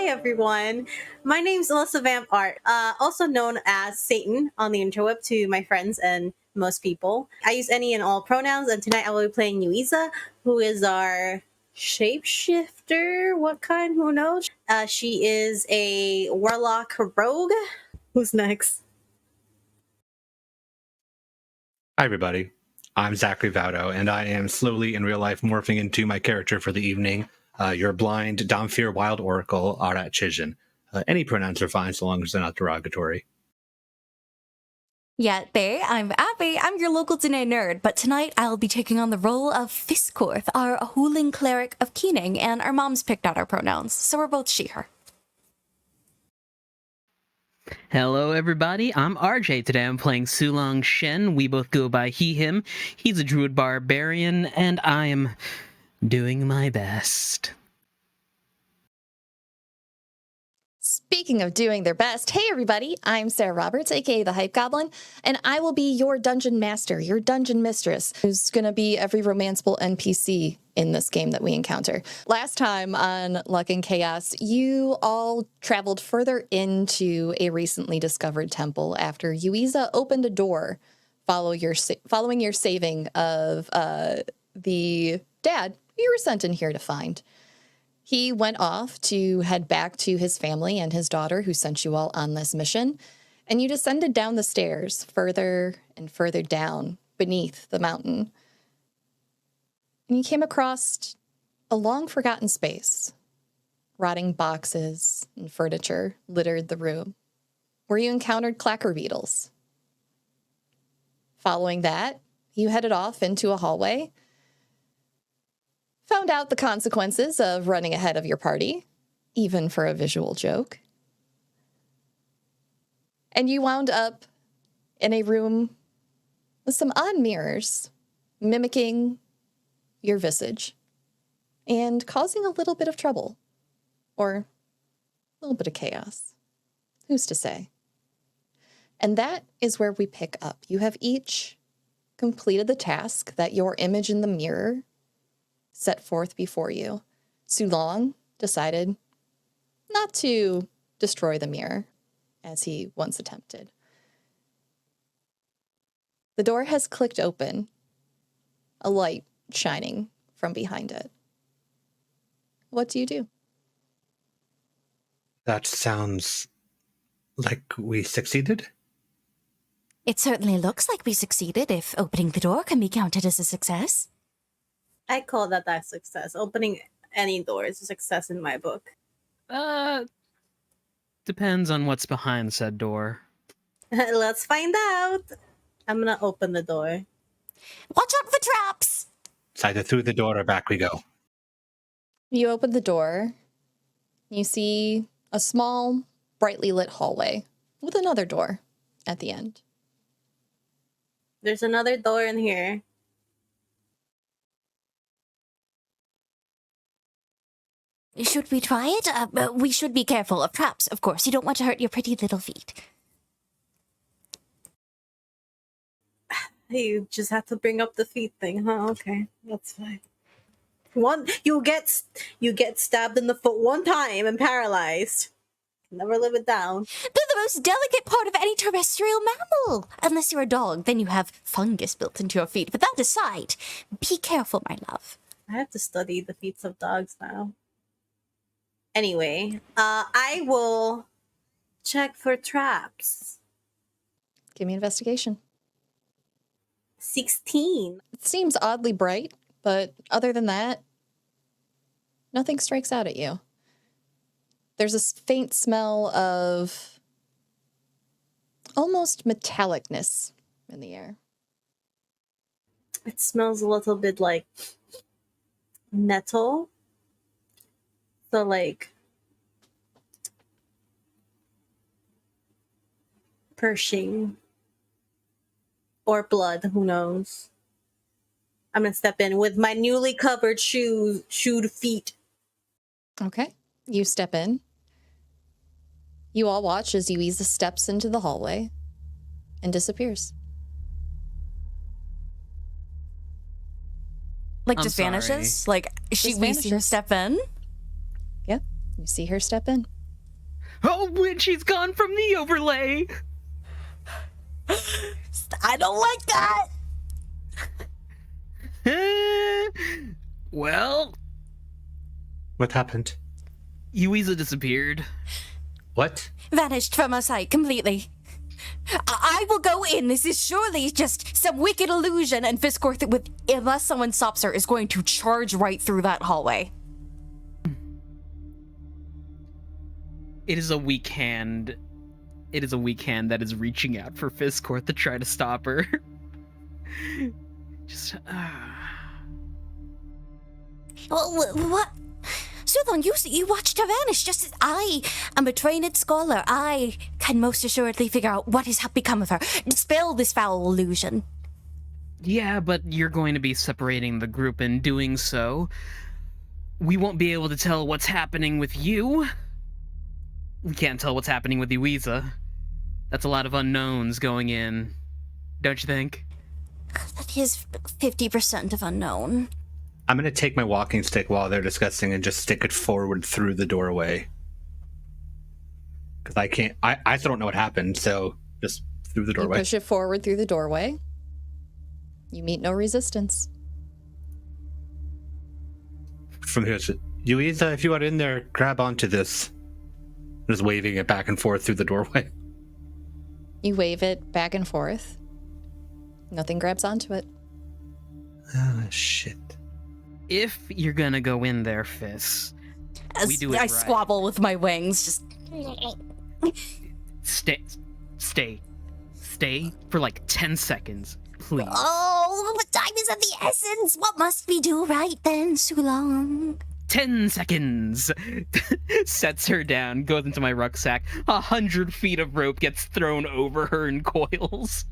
Hi everyone. My name's Alyssa Vamp Art, also known as Satan on the interweb to my friends and most people. I use any and all pronouns, and tonight I will be playing Yuiza, who is our shapeshifter. What kind? Who knows? She is a warlock rogue. Who's next? Hi everybody, I'm Zachary Vaudo, and I am slowly in real life morphing into my character for the evening, your blind Domfir Wild Oracle, Arat Chizhin. Any pronouns are fine so long as they're not derogatory. Yeah, there, I'm Abby. I'm your local Dene nerd, but tonight I'll be taking on the role of Fiskorth, our Huling cleric of Keening, and our moms picked out our pronouns, so we're both she, her. Hello, everybody. I'm RJ. Today I'm playing Sulong Shen. We both go by he, him. He's a druid barbarian, and I am doing my best. Speaking of doing their best, hey everybody, I'm Sarah Roberts, aka the Hype Goblin, and I will be your dungeon master, your dungeon mistress, who's gonna be every romanceable NPC in this game that we encounter. Last time on Luck and Chaos, you all traveled further into a recently discovered temple after Yuiza opened a door following your saving of the dad you were sent in here to find. He went off to head back to his family and his daughter who sent you all on this mission, and you descended down the stairs further and further down beneath the mountain. And you came across a long-forgotten space. Rotting boxes and furniture littered the room, where you encountered clacker beetles. Following that, you headed off into a hallway, found out the consequences of running ahead of your party, even for a visual joke. And you wound up in a room with some odd mirrors mimicking your visage and causing a little bit of trouble, or a little bit of chaos. Who's to say? And that is where we pick up. You have each completed the task that your image in the mirror set forth before you. Sulong decided not to destroy the mirror, as he once attempted. The door has clicked open, a light shining from behind it. What do you do? That sounds like we succeeded? It certainly looks like we succeeded if opening the door can be counted as a success. I call that a success. Opening any door is a success in my book. Depends on what's behind said door. Let's find out. I'm gonna open the door. Watch out for traps! It's either through the door or back we go. You open the door. You see a small, brightly lit hallway with another door at the end. There's another door in here. Should we try it? We should be careful of traps, of course. You don't want to hurt your pretty little feet. You just have to bring up the feet thing, huh? Okay, that's fine. You get stabbed in the foot one time and paralyzed. Never live it down. They're the most delicate part of any terrestrial mammal. Unless you're a dog, then you have fungus built into your feet. But that aside, be careful, my love. I have to study the feet of dogs now. Anyway, I will check for traps. Give me an investigation. 16. It seems oddly bright, but other than that, nothing strikes out at you. There's a faint smell of almost metallicness in the air. It smells a little bit like nettle. So like Pershing or blood, who knows. I'm gonna step in with my newly covered shoed feet. Okay, you step in. You all watch as Yuiza steps into the hallway and disappears. Like, I'm just sorry. vanishes? Like, we see her vanishes. step in? Yeah, you see her step in. Oh, when she's gone from the overlay! I don't like that! Well, What happened? Yuiza disappeared. What? Vanished from our sight completely. I will go in. This is surely just some wicked illusion, and Fiskorth, unless someone stops her, is going to charge right through that hallway. It is a weak hand. It is a weak hand that is reaching out for Fiskorth to try to stop her. Just, What? Sulong, you watched her vanish, just as I am a trained scholar. I can most assuredly figure out what has become of her. Dispel this foul illusion. Yeah, but you're going to be separating the group in doing so. We won't be able to tell what's happening with you. We can't tell what's happening with Yuiza. That's a lot of unknowns going in, don't you think? That is 50% of unknown. I'm gonna take my walking stick while they're discussing and just stick it forward through the doorway. Because I can't, I still don't know what happened, so just through the You doorway. push it forward through the doorway. You meet no resistance. From here, Yuiza, if you are in there, grab onto this. Just waving it back and forth through the doorway. You wave it back and forth. Nothing grabs onto it. Ah, shit. If you're gonna go in there, Fizz, we do it I right. squabble with my wings, just... Stay for like 10 seconds, please. Oh, but time is of the essence. What must we do right then, Sulong? 10 seconds! Sets her down, goes into my rucksack. 100 feet of rope gets thrown over her in coils.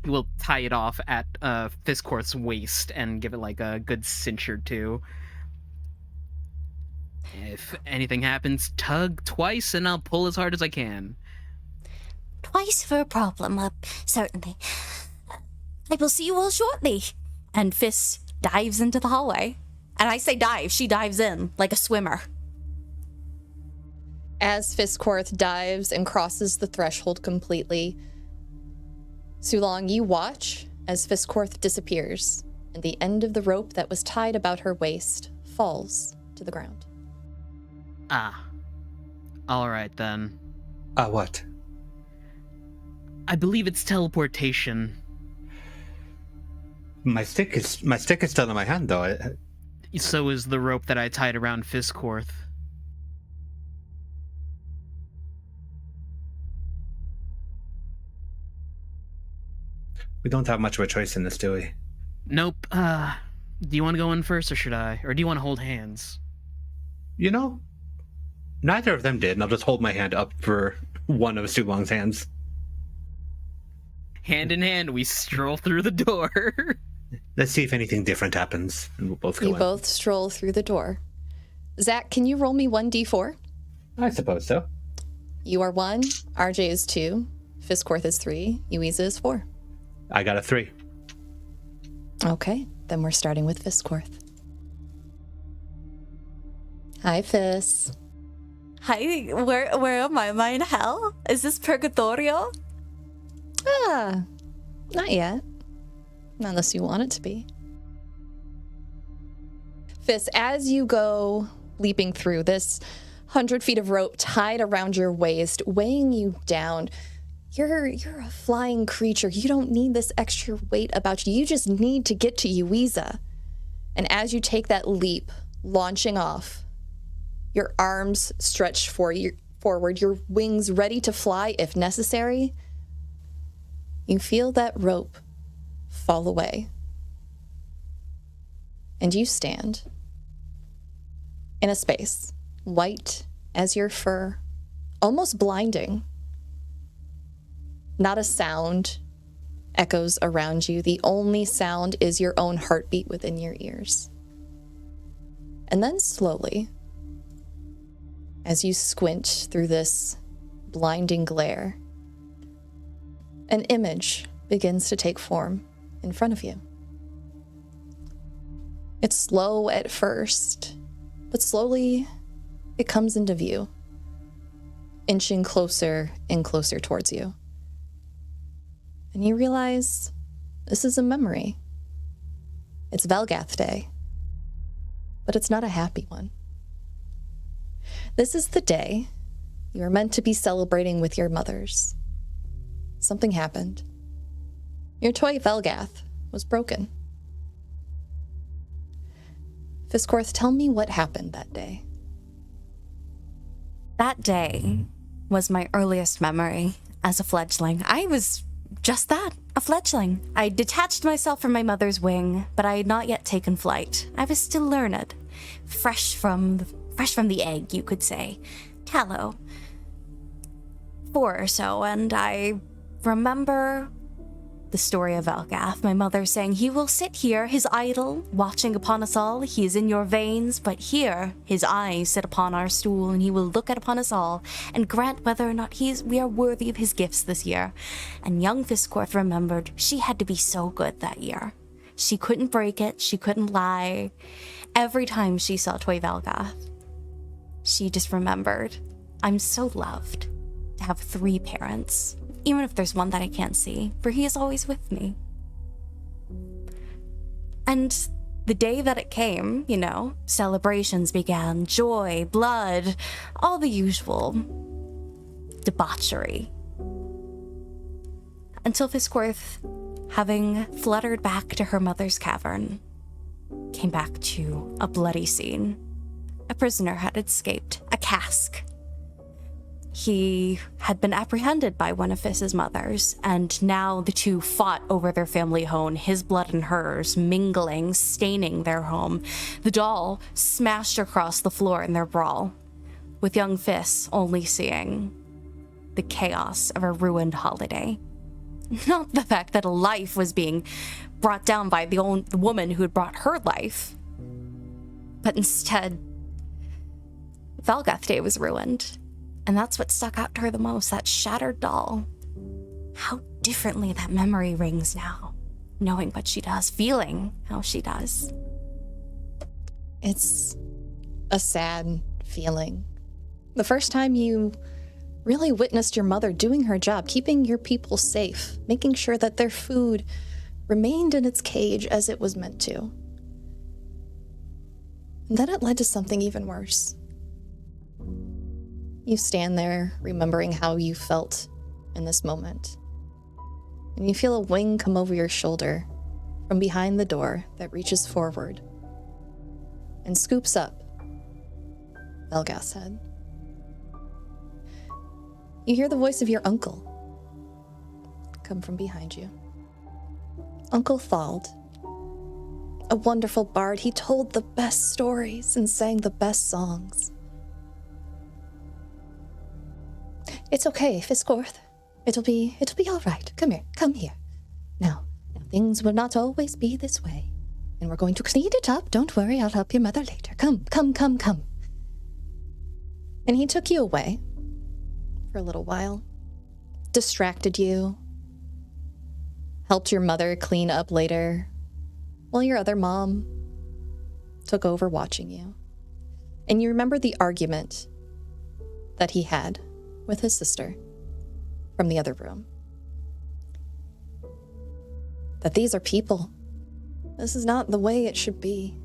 We'll tie it off at Fiskorth's waist and give it like a good cinch or two. If anything happens, tug twice and I'll pull as hard as I can. Twice for a problem, certainly. I will see you all shortly. And Fist dives into the hallway. And I say dive, she dives in like a swimmer. As Fiskorth dives and crosses the threshold completely, Sulong, you watch as Fiskorth disappears, and the end of the rope that was tied about her waist falls to the ground. Ah. Alright then. What? I believe it's teleportation. My stick is still in my hand, though. So is the rope that I tied around Fiskorth. We don't have much of a choice in this, do we? Nope. Do you want to go in first, or should I? Or do you want to hold hands? You know, neither of them did, and I'll just hold my hand up for one of Sulong's hands. Hand in hand, we stroll through the door. Let's see if anything different happens, and we'll both go You in. both stroll through the door. Zach, can you roll me 1d4? I suppose so. You are 1, RJ is 2, Fiskorth is 3, Yuiza is 4. I got a 3. Okay, then we're starting with Fiskorth. Hi, Fis. Hi, where am I? Am I in hell? Is this Purgatorio? Not yet. Not unless you want it to be. Fis, as you go leaping through this 100 feet of rope tied around your waist, weighing you down, you're a flying creature. You don't need this extra weight about you. You just need to get to Yuiza. And as you take that leap, launching off, your arms stretched forward, your wings ready to fly if necessary, you feel that rope fall away. And you stand in a space, white as your fur, almost blinding. Not a sound echoes around you. The only sound is your own heartbeat within your ears. And then slowly, as you squint through this blinding glare, an image begins to take form in front of you. It's slow at first, but slowly it comes into view, inching closer and closer towards you. And you realize this is a memory. It's Velgath Day, but it's not a happy one. This is the day you are meant to be celebrating with your mothers. Something happened. Your toy Velgath was broken. Fiskorth, tell me what happened that day. That day was my earliest memory as a fledgling. I was just that, a fledgling. I detached myself from my mother's wing, but I had not yet taken flight. I was still learned, fresh from the egg, you could say. Tallow. 4 or so, and I remember the story of Velgath, my mother saying, "He will sit here, his idol, watching upon us all. He is in your veins, but here his eyes sit upon our stool, and he will look upon us all and grant whether or not we are worthy of his gifts this year." And young Fiskorth remembered she had to be so good that year. She couldn't break it, she couldn't lie. Every time she saw Toy Velgath, she just remembered, I'm so loved to have 3 parents. Even if there's one that I can't see, for he is always with me. And the day that it came, celebrations began, joy, blood, all the usual debauchery. Until Fiskorth, having fluttered back to her mother's cavern, came back to a bloody scene. A prisoner had escaped, a cask. He had been apprehended by one of Fiss's mothers, and now the two fought over their family home, his blood and hers, mingling, staining their home. The doll smashed across the floor in their brawl, with young Fiss only seeing the chaos of a ruined holiday. Not the fact that a life was being brought down by the woman who had brought her life, but instead, Velgath Day was ruined. And that's what stuck out to her the most, that shattered doll. How differently that memory rings now, knowing what she does, feeling how she does. It's a sad feeling. The first time you really witnessed your mother doing her job, keeping your people safe, making sure that their food remained in its cage as it was meant to. And then it led to something even worse. You stand there, remembering how you felt in this moment. And you feel a wing come over your shoulder from behind the door that reaches forward and scoops up Velgath's head. You hear the voice of your uncle come from behind you. Uncle Thald, a wonderful bard. He told the best stories and sang the best songs. It's okay, Fiskorth. It'll be all right. Come here. Now, things will not always be this way. And we're going to clean it up. Don't worry, I'll help your mother later. Come. And he took you away for a little while, distracted you, helped your mother clean up later, while your other mom took over watching you. And you remember the argument that he had with his sister from the other room. That these are people. This is not the way it should be.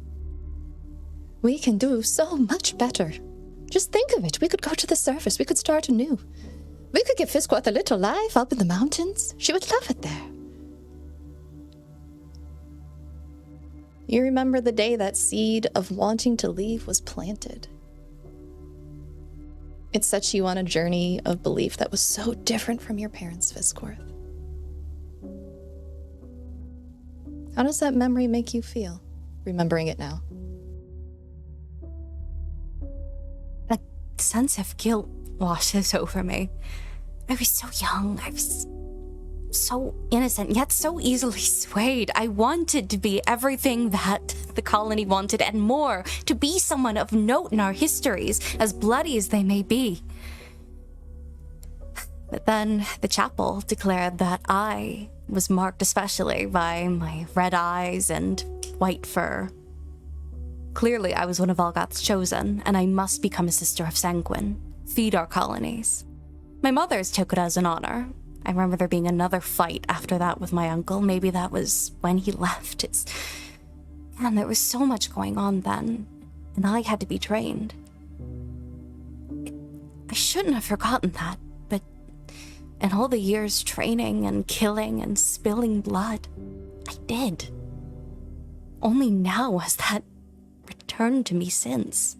We can do so much better. Just think of it. We could go to the surface. We could start anew. We could give Fiskorth a little life up in the mountains. She would love it there. You remember the day that seed of wanting to leave was planted. It sets you on a journey of belief that was so different from your parents' Fiskorth. How does that memory make you feel, remembering it now? A sense of guilt washes over me. I was so young. I was so innocent, yet so easily swayed. I wanted to be everything that the colony wanted and more, to be someone of note in our histories, as bloody as they may be. But then the chapel declared that I was marked especially by my red eyes and white fur. Clearly, I was one of Olgoth's chosen, and I must become a Sister of Sanguine, feed our colonies. My mother's took it as an honor. I remember there being another fight after that with my uncle. Maybe that was when he left. Man, there was so much going on then, and I had to be trained. I shouldn't have forgotten that, but in all the years training and killing and spilling blood, I did. Only now has that returned to me since.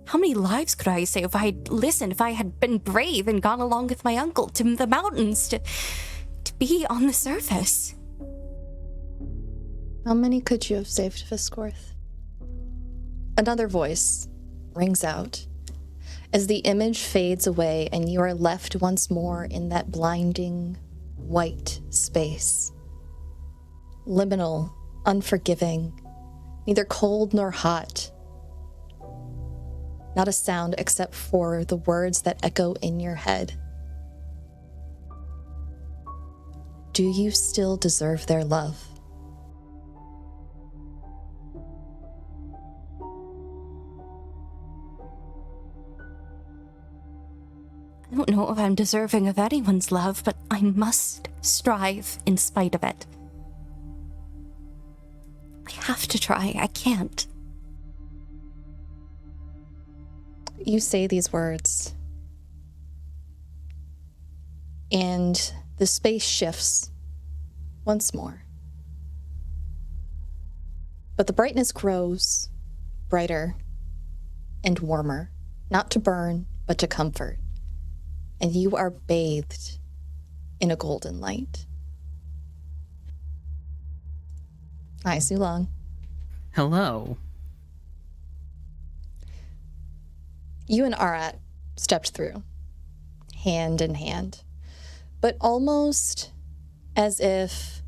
How many lives could I save if I had listened, if I had been brave and gone along with my uncle to the mountains to be on the surface? How many could you have saved, Fiskorth? Another voice rings out as the image fades away and you are left once more in that blinding, white space. Liminal, unforgiving, neither cold nor hot. Not a sound except for the words that echo in your head. Do you still deserve their love? I don't know if I'm deserving of anyone's love, but I must strive in spite of it. I have to try. I can't. You say these words, and the space shifts once more. But the brightness grows brighter and warmer, not to burn, but to comfort. And you are bathed in a golden light. Hi, Sulong. Hello. You and Arat stepped through, hand in hand, but almost as if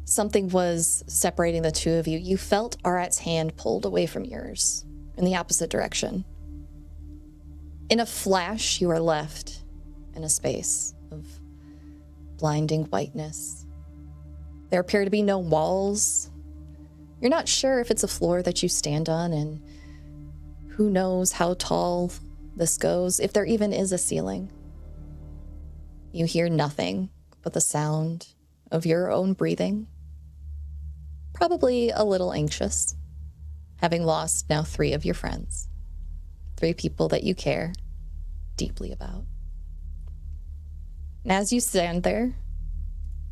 something was separating the two of you. You felt Arat's hand pulled away from yours in the opposite direction. In a flash, you are left in a space of blinding whiteness. There appear to be no walls. You're not sure if it's a floor that you stand on, and who knows how tall this goes, if there even is a ceiling. You hear nothing but the sound of your own breathing. Probably a little anxious, having lost now 3 of your friends. 3 people that you care deeply about. And as you stand there,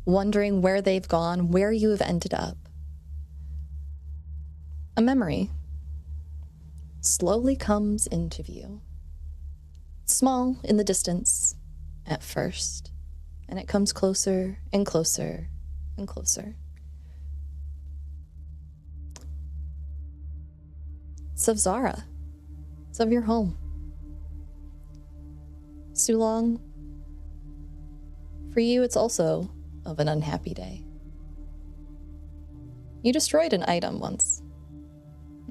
wondering where they've gone, where you have ended up, a memory slowly comes into view. Small in the distance at first, and it comes closer and closer and closer. It's of Zara. It's of your home. Sulong, for you, it's also of an unhappy day. You destroyed an item once.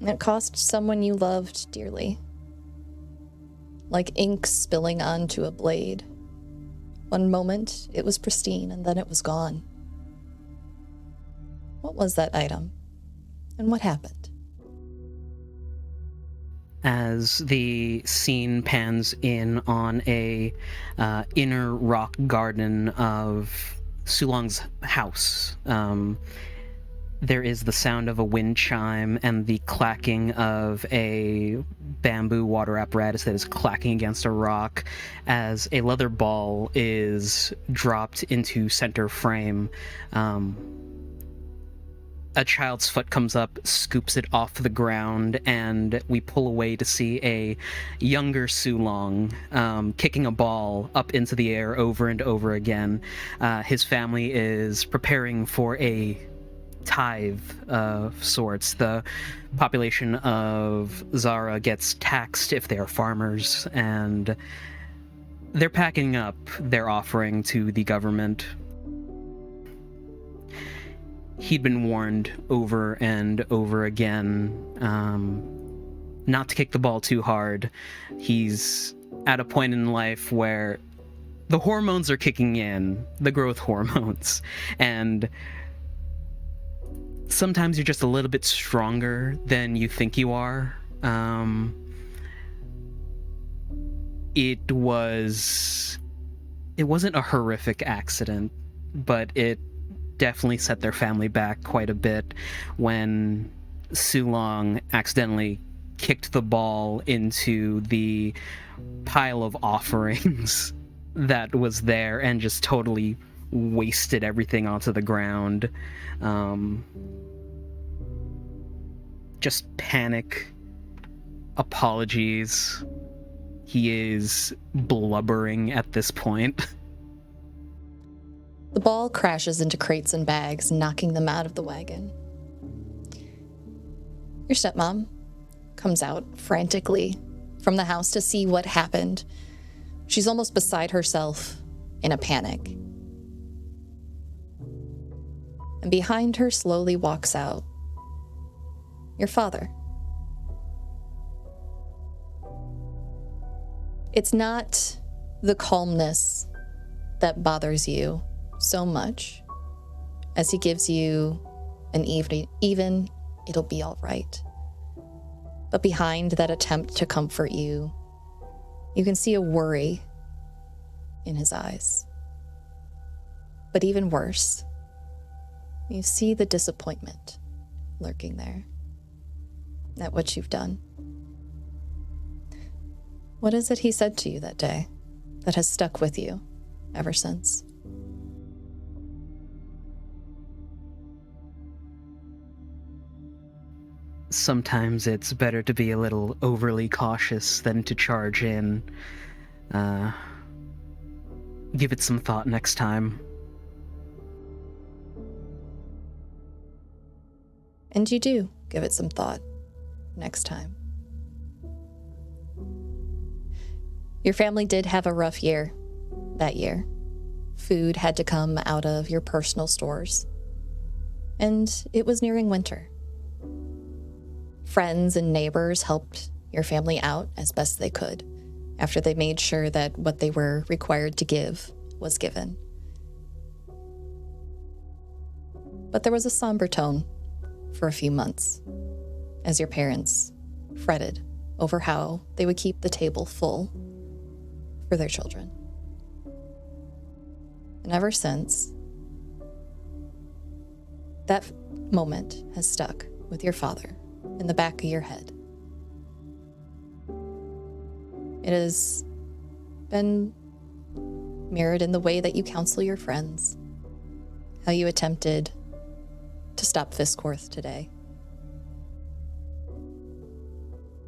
It cost someone you loved dearly. Like ink spilling onto a blade. One moment, it was pristine, and then it was gone. What was that item? And what happened? As the scene pans in on a inner rock garden of Sulong's house, there is the sound of a wind chime and the clacking of a bamboo water apparatus that is clacking against a rock as a leather ball is dropped into center frame. A child's foot comes up, scoops it off the ground, and we pull away to see a younger Sulong kicking a ball up into the air over and over again. His family is preparing for a tithe of sorts. The population of Zara gets taxed if they are farmers, and they're packing up their offering to the government. He'd been warned over and over again not to kick the ball too hard. He's at a point in life where the hormones are kicking in, the growth hormones, and sometimes you're just a little bit stronger than you think you are. It wasn't a horrific accident, but it definitely set their family back quite a bit when Sulong accidentally kicked the ball into the pile of offerings that was there and just totally wasted everything onto the ground. Just panic, apologies. He is blubbering at this point. The ball crashes into crates and bags, knocking them out of the wagon. Your stepmom comes out frantically from the house to see what happened. She's almost beside herself in a panic. And behind her slowly walks out your father. It's not the calmness that bothers you so much as he gives you an even, it'll be all right. But behind that attempt to comfort you, you can see a worry in his eyes. But even worse, you see the disappointment lurking there at what you've done. What is it he said to you that day that has stuck with you ever since? Sometimes it's better to be a little overly cautious than to charge in. Give it some thought next time. And you do give it some thought next time. Your family did have a rough year that year. Food had to come out of your personal stores. And it was nearing winter. Friends and neighbors helped your family out as best they could after they made sure that what they were required to give was given. But there was a somber tone for a few months as your parents fretted over how they would keep the table full for their children. And ever since, that moment has stuck with your father in the back of your head. It has been mirrored in the way that you counsel your friends, how you attempted to stop Fiskorth today.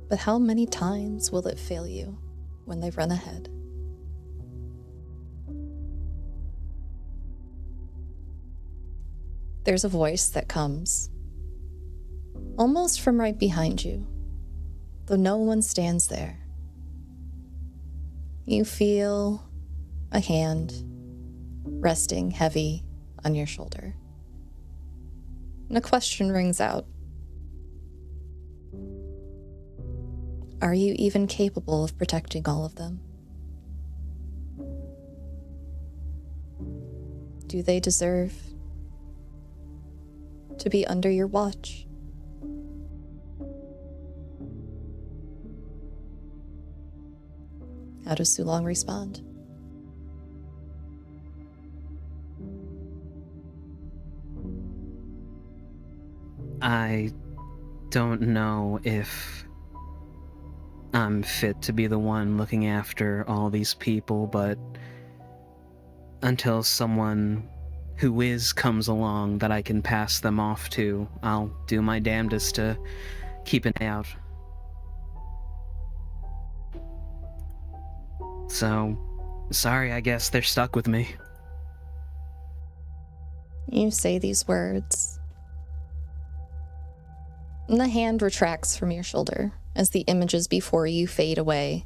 But how many times will it fail you when they run ahead? There's a voice that comes almost from right behind you, though no one stands there. You feel a hand resting heavy on your shoulder. And a question rings out. Are you even capable of protecting all of them? Do they deserve to be under your watch? How does Sulong respond? I don't know if I'm fit to be the one looking after all these people, but until someone who is comes along that I can pass them off to, I'll do my damnedest to keep an eye out. So, sorry, I guess they're stuck with me. You say these words, and the hand retracts from your shoulder as the images before you fade away.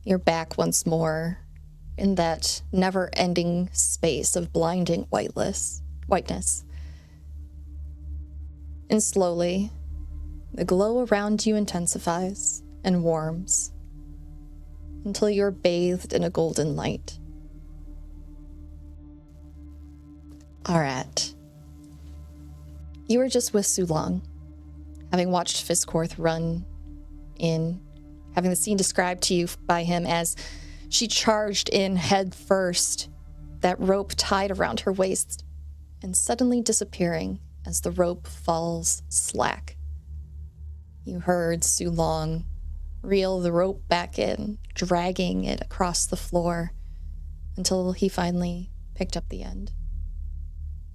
You're back once more in that never-ending space of blinding whiteness. And slowly, the glow around you intensifies and warms until you're bathed in a golden light. Arat, You were just with Sulong, having watched Fiskorth run in, having the scene described to you by him as she charged in head first, that rope tied around her waist, and suddenly disappearing as the rope falls slack. You heard Sulong reel the rope back in, dragging it across the floor until he finally picked up the end.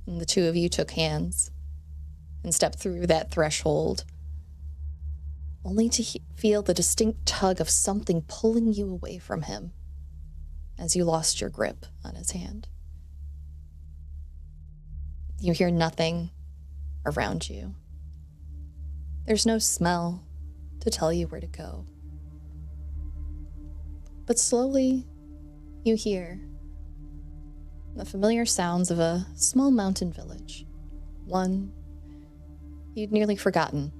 And the two of you took hands and stepped through that threshold, only to feel the distinct tug of something pulling you away from him as you lost your grip on his hand. You hear nothing around you. There's no smell to tell you where to go. But slowly, you hear the familiar sounds of a small mountain village, one you'd nearly forgotten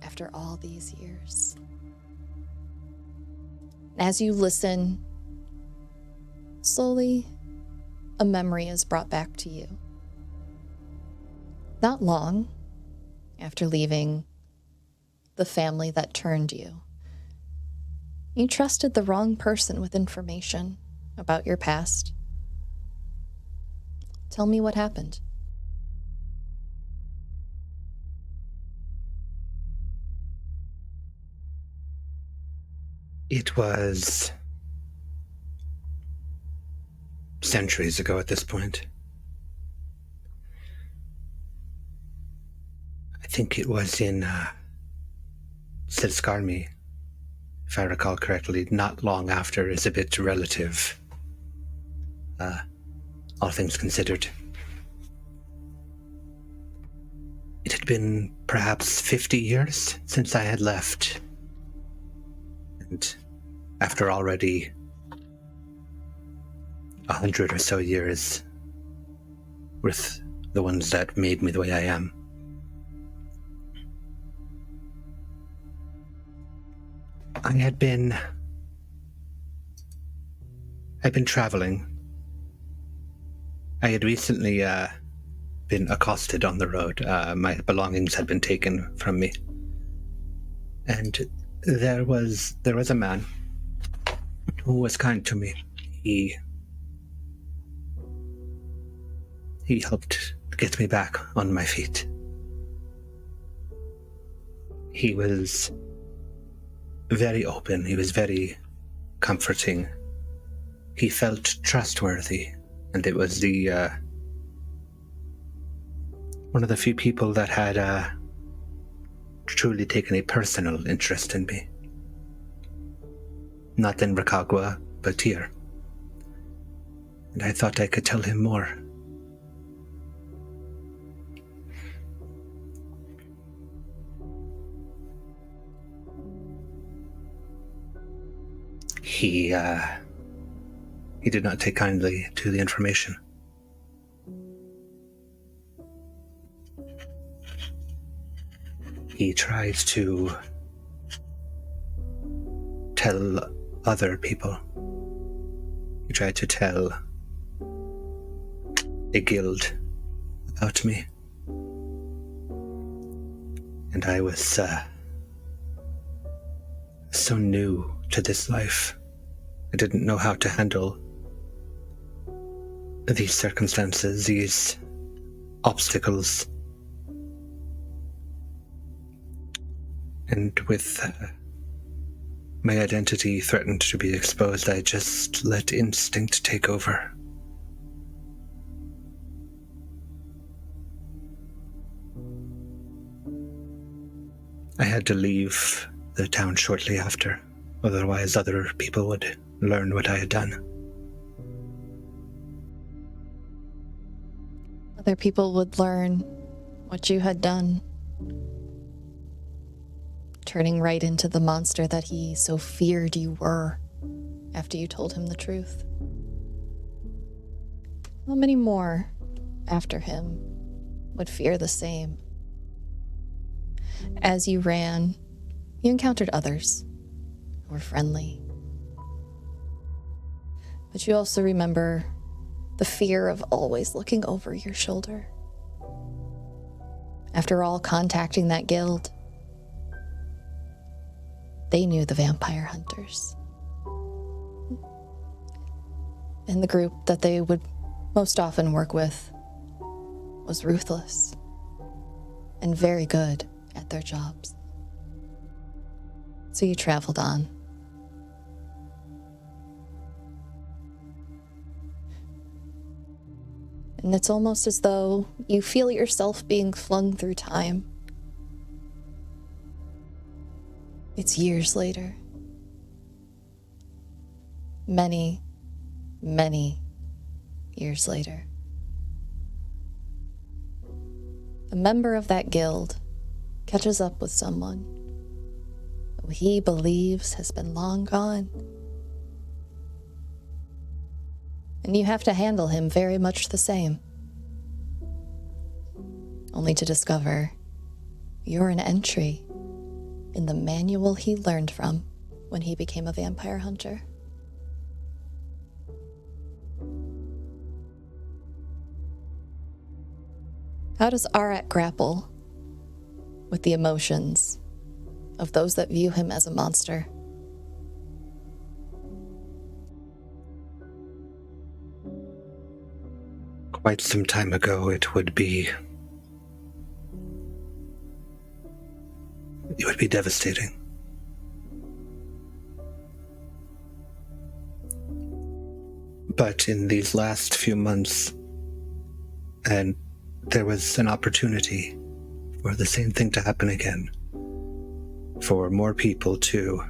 after all these years. As you listen, slowly, a memory is brought back to you. Not long after leaving the family that turned you, you trusted the wrong person with information about your past. Tell me what happened. It was centuries ago at this point. I think it was in Silskarmi, if I recall correctly, not long after is a bit relative, all things considered. It had been perhaps 50 years since I had left. And after already 100 or so years with the ones that made me the way I am, I'd been traveling. I had recently been accosted on the road. My belongings had been taken from me. And there was a man who was kind to me. He helped get me back on my feet. He was very open. He was very comforting. He felt trustworthy, and it was the one of the few people that had truly taken a personal interest in me. Not in Rakagwa, but here. And I thought I could tell him more. He did not take kindly to the information. He tried to tell other people. He tried to tell a guild about me. And I was so new to this life. I didn't know how to handle these circumstances, these obstacles. And with my identity threatened to be exposed, I just let instinct take over. I had to leave the town shortly after, otherwise other people would learn what I had done. Other people would learn what you had done, turning right into the monster that he so feared you were after you told him the truth. How many more after him would fear the same? As you ran, you encountered others who were friendly. But you also remember the fear of always looking over your shoulder After all, contacting that guild, they knew the vampire hunters. And the group that they would most often work with was ruthless and very good at their jobs. So you traveled on. And it's almost as though you feel yourself being flung through time. It's years later. Many, many years later. A member of that guild catches up with someone who he believes has been long gone. And you have to handle him very much the same. Only to discover you're an entry in the manual he learned from when he became a vampire hunter. How does Arat grapple with the emotions of those that view him as a monster? Quite some time ago, it would be devastating. But in these last few months, and there was an opportunity for the same thing to happen again, for more people to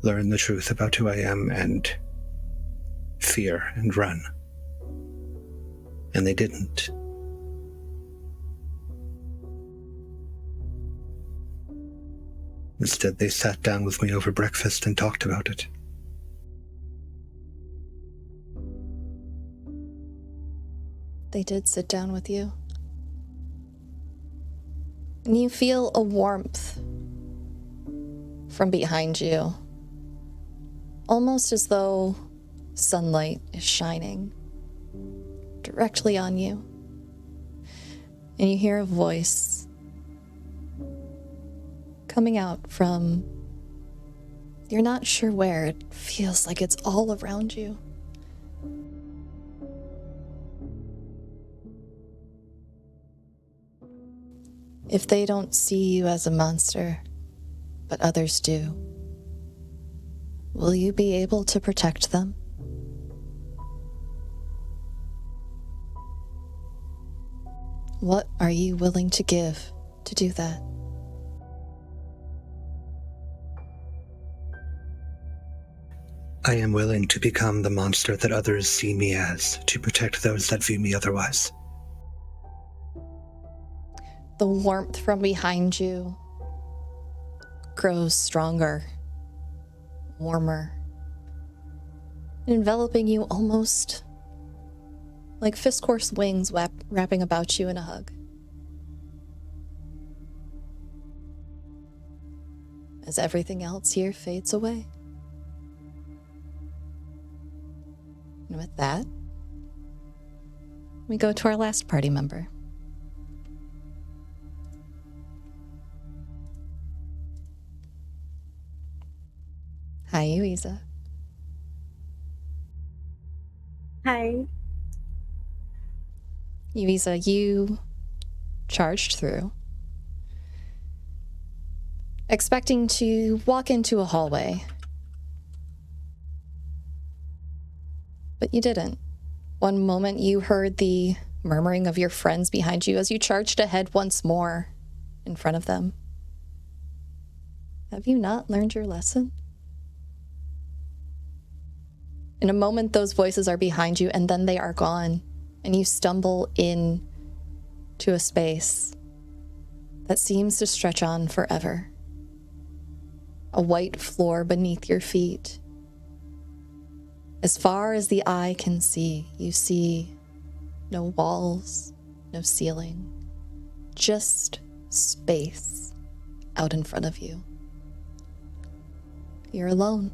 learn the truth about who I am and fear and run. And they didn't. Instead, they sat down with me over breakfast and talked about it. They did sit down with you. And you feel a warmth from behind you, almost as though sunlight is shining directly on you. And you hear a voice coming out from, you're not sure where. It feels like it's all around you. If they don't see you as a monster, but others do, will you be able to protect them? What are you willing to give to do that? I am willing to become the monster that others see me as, to protect those that view me otherwise. The warmth from behind you grows stronger, warmer, enveloping you almost like fist-course wings wrapping about you in a hug. As everything else here fades away. And with that, we go to our last party member. Hi, Yuiza. Hi. Yuiza, you charged through, expecting to walk into a hallway. But you didn't. One moment you heard the murmuring of your friends behind you as you charged ahead once more in front of them. Have you not learned your lesson? In a moment, those voices are behind you, and then they are gone, and you stumble in to a space that seems to stretch on forever. A white floor beneath your feet. As far as the eye can see, you see no walls, no ceiling, just space out in front of you. You're alone.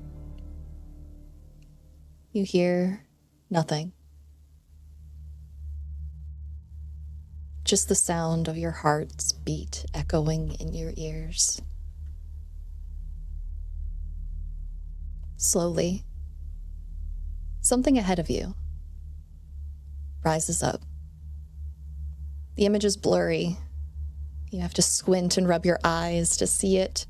You hear nothing. Just the sound of your heart's beat echoing in your ears. Slowly, something ahead of you rises up. The image is blurry. You have to squint and rub your eyes to see it.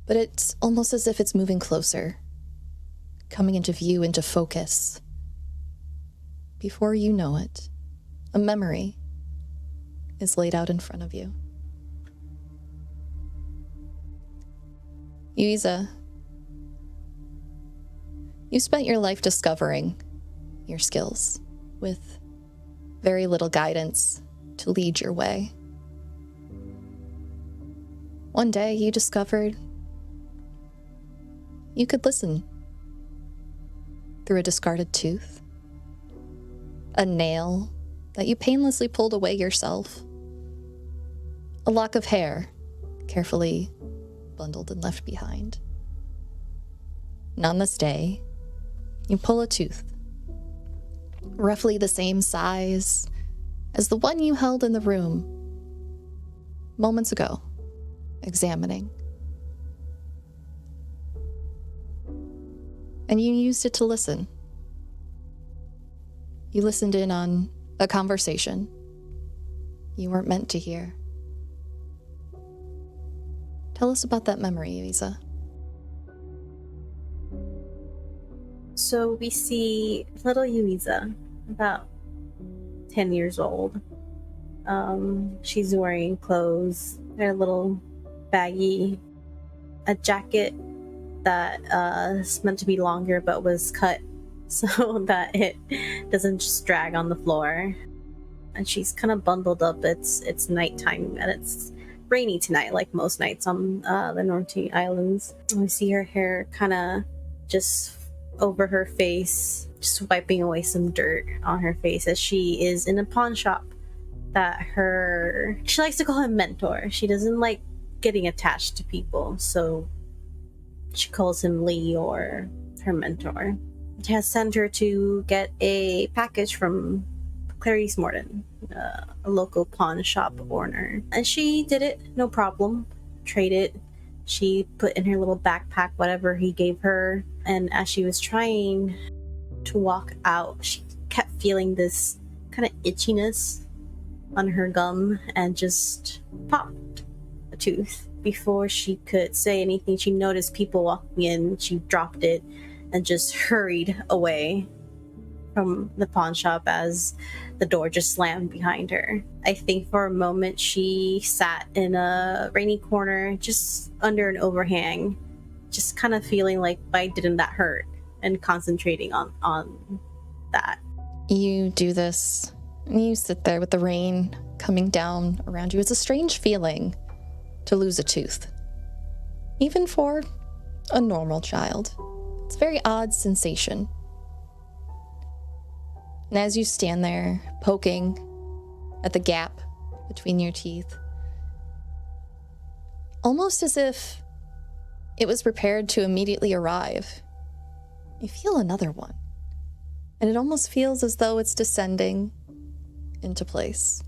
But it's almost as if it's moving closer, coming into view, into focus. Before you know it, a memory is laid out in front of you. Yuiza, you spent your life discovering your skills with very little guidance to lead your way. One day you discovered you could listen through a discarded tooth, a nail that you painlessly pulled away yourself, a lock of hair carefully bundled and left behind. And on this day, you pull a tooth, roughly the same size as the one you held in the room moments ago, examining. And you used it to listen. You listened in on a conversation you weren't meant to hear. Tell us about that memory, Yuiza. So we see little Yuiza, about 10 years old. She's wearing clothes. They're a little baggy. A jacket that is meant to be longer but was cut so that it doesn't just drag on the floor. And she's kind of bundled up. It's nighttime and it's rainy tonight, like most nights on the North Islands. And we see her hair kind of just over her face, just wiping away some dirt on her face as she is in a pawn shop that she likes to call him mentor. She doesn't like getting attached to people, so she calls him Lee, or her mentor. He has sent her to get a package from Clarice Morton, a local pawn shop owner. And she did it, no problem. Traded. She put in her little backpack whatever he gave her. And as she was trying to walk out, she kept feeling this kind of itchiness on her gum and just popped a tooth. Before she could say anything, she noticed people walking in. She dropped it and just hurried away from the pawn shop as the door just slammed behind her. I think for a moment she sat in a rainy corner just under an overhang, just kind of feeling like, why didn't that hurt? And concentrating on that. You do this, and you sit there with the rain coming down around you. It's a strange feeling to lose a tooth, even for a normal child. It's a very odd sensation. And as you stand there poking at the gap between your teeth, almost as if it was prepared to immediately arrive, you feel another one. And it almost feels as though it's descending into place.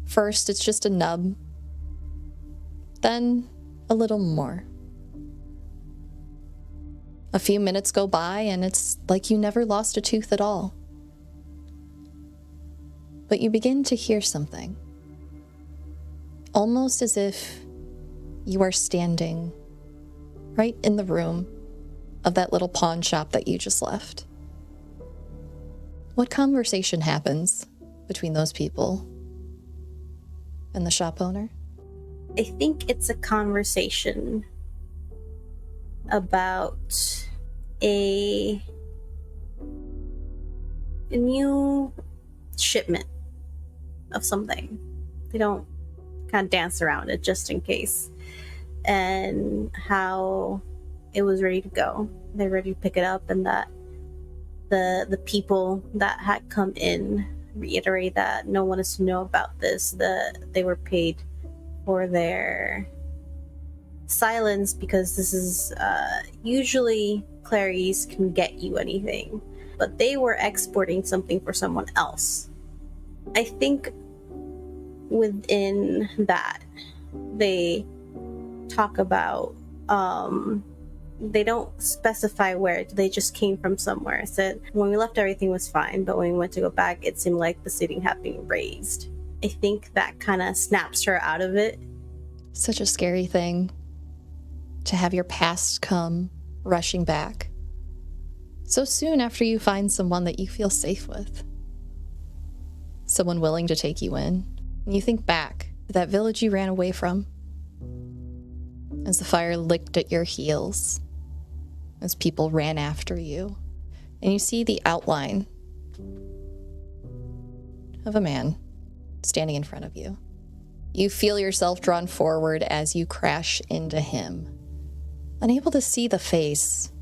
First, it's just a nub, then a little more. A few minutes go by and it's like you never lost a tooth at all. But you begin to hear something, almost as if you are standing right in the room of that little pawn shop that you just left. What conversation happens between those people and the shop owner? I think it's a conversation about a new shipment of something. They don't kind of dance around it just in case. And how it was ready to go. They're ready to pick it up, and that the people that had come in reiterate that no one is to know about this. They were paid for their silence because this is usually Clarice can get you anything, but they were exporting something for someone else, I think within that, they talk about, they don't specify where, they just came from somewhere. Said when we left, everything was fine, but when we went to go back, it seemed like the ceiling had been raised. I think that kind of snaps her out of it. Such a scary thing to have your past come rushing back so soon after you find someone that you feel safe with, someone willing to take you in. And you think back to that village you ran away from, as the fire licked at your heels, as people ran after you, and you see the outline of a man standing in front of you. You feel yourself drawn forward as you crash into him, unable to see the face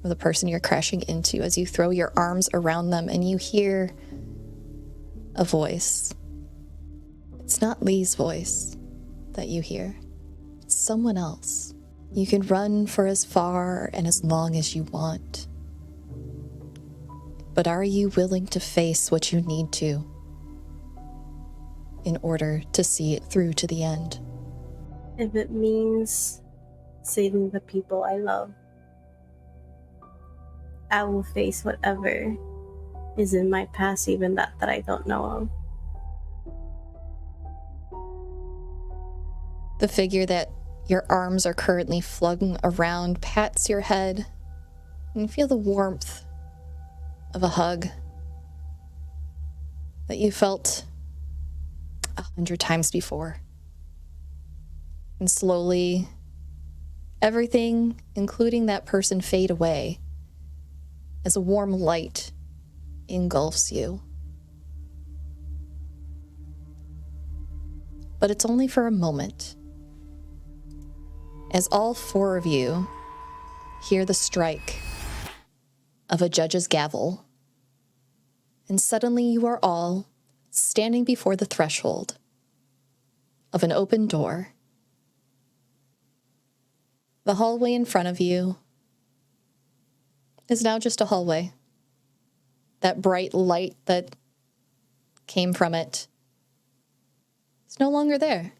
of the person you're crashing into as you throw your arms around them and you hear a voice. It's not Lee's voice that you hear. It's someone else. You can run for as far and as long as you want. But are you willing to face what you need to in order to see it through to the end? If it means saving the people I love, I will face whatever is in my past, even that I don't know of. The figure that your arms are currently flung around pats your head, and you feel the warmth of a hug that you felt 100 times before. And slowly, everything, including that person, fade away as a warm light engulfs you. But it's only for a moment, as all four of you hear the strike of a judge's gavel, and suddenly you are all standing before the threshold of an open door. The hallway in front of you is now just a hallway. That bright light that came from it is no longer there.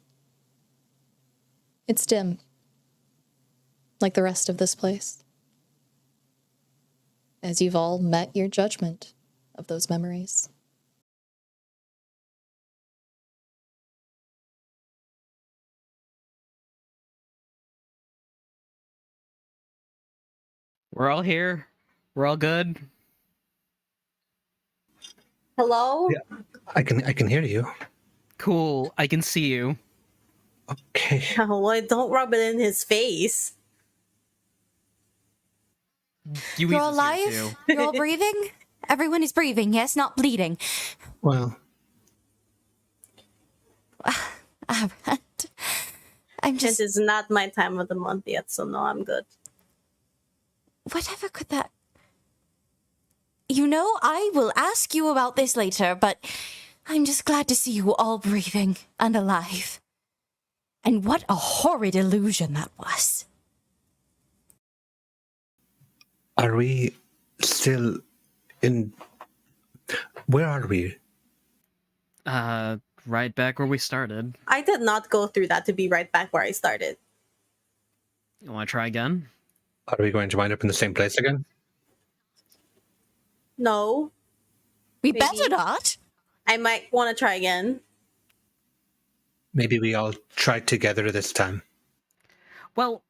It's dim, like the rest of this place, as you've all met your judgment of those memories. We're all here. We're all good. Hello? Yeah. I can hear you. Cool. I can see you. Okay. Oh, well, don't rub it in his face. Yuisa's You're here alive? too. You're all breathing? Everyone is breathing, yes? Not bleeding. Well, Alright. I'm It just... is not my time of the month yet, so no, I'm good. Whatever could that... You know, I will ask you about this later, but I'm just glad to see you all breathing and alive. And what a horrid illusion that was. are we still in... Where are we? Right back where we started. I did not go through that to be right back where I started. You want to try again? Are we going to wind up in the same place again? No, We Maybe. better not. I might want to try again. Maybe we all try together this time. Well,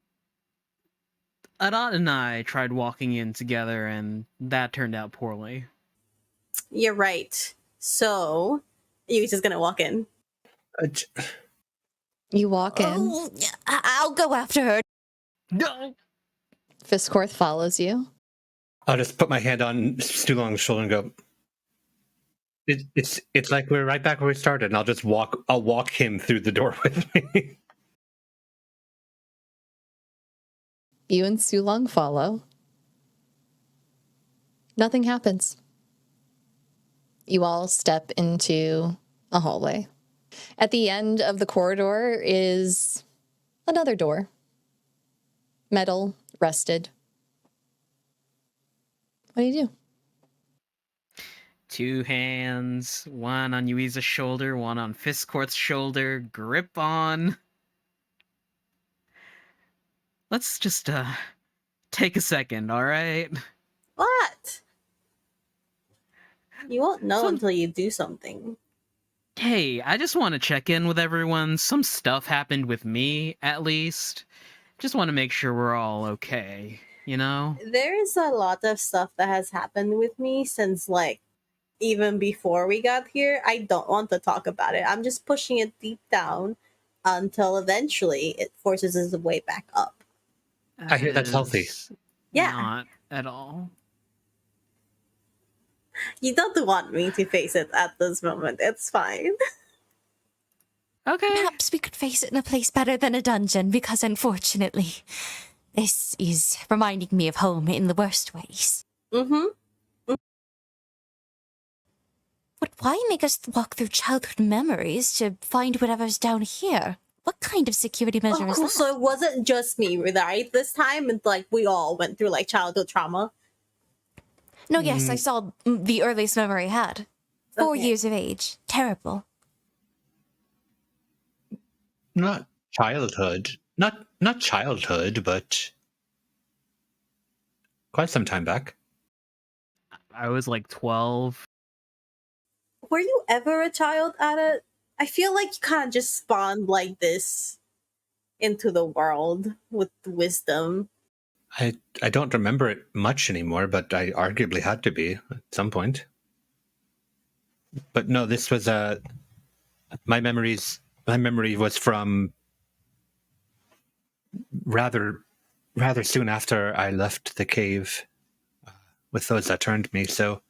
Arad and I tried walking in together, and that turned out poorly. You're right. So, you're just gonna walk in. You walk in. Oh, I'll go after her. No. Fiskorth follows you. I'll just put my hand on Stulong's shoulder and go, it's like we're right back where we started, and I'll walk him through the door with me. You and Sulong follow. Nothing happens. You all step into a hallway. At the end of the corridor is another door. Metal, rusted. What do you do? 2 hands, one on Yuiza's shoulder, one on Fiskcourt's shoulder, grip on. Let's just, take a second, alright? What? You won't know Some- until you do something. Hey, I just want to check in with everyone. Some stuff happened with me, at least. Just want to make sure we're all okay, you know? There's a lot of stuff that has happened with me since, like, even before we got here. I don't want to talk about it. I'm just pushing it deep down until eventually it forces its way back up. I hear that's healthy. Is Yeah. Not at all. You don't want me to face it at this moment. It's fine. Okay. Perhaps we could face it in a place better than a dungeon, because unfortunately, this is reminding me of home in the worst ways. Mm-hmm. But why make us walk through childhood memories to find whatever's down here? What kind of security measure Oh, is cool. that? So it wasn't just me, right? This time, it's like we all went through like childhood trauma. No, yes, I saw the earliest memory I had. 4 Okay. years of age. Terrible. Not childhood. Not childhood, but quite some time back. I was like 12. Were you ever a child at it? I feel like you kind of just spawned like this into the world with wisdom. I don't remember it much anymore, but I arguably had to be at some point. But no, this was my memory was from rather soon after I left the cave with those that turned me. So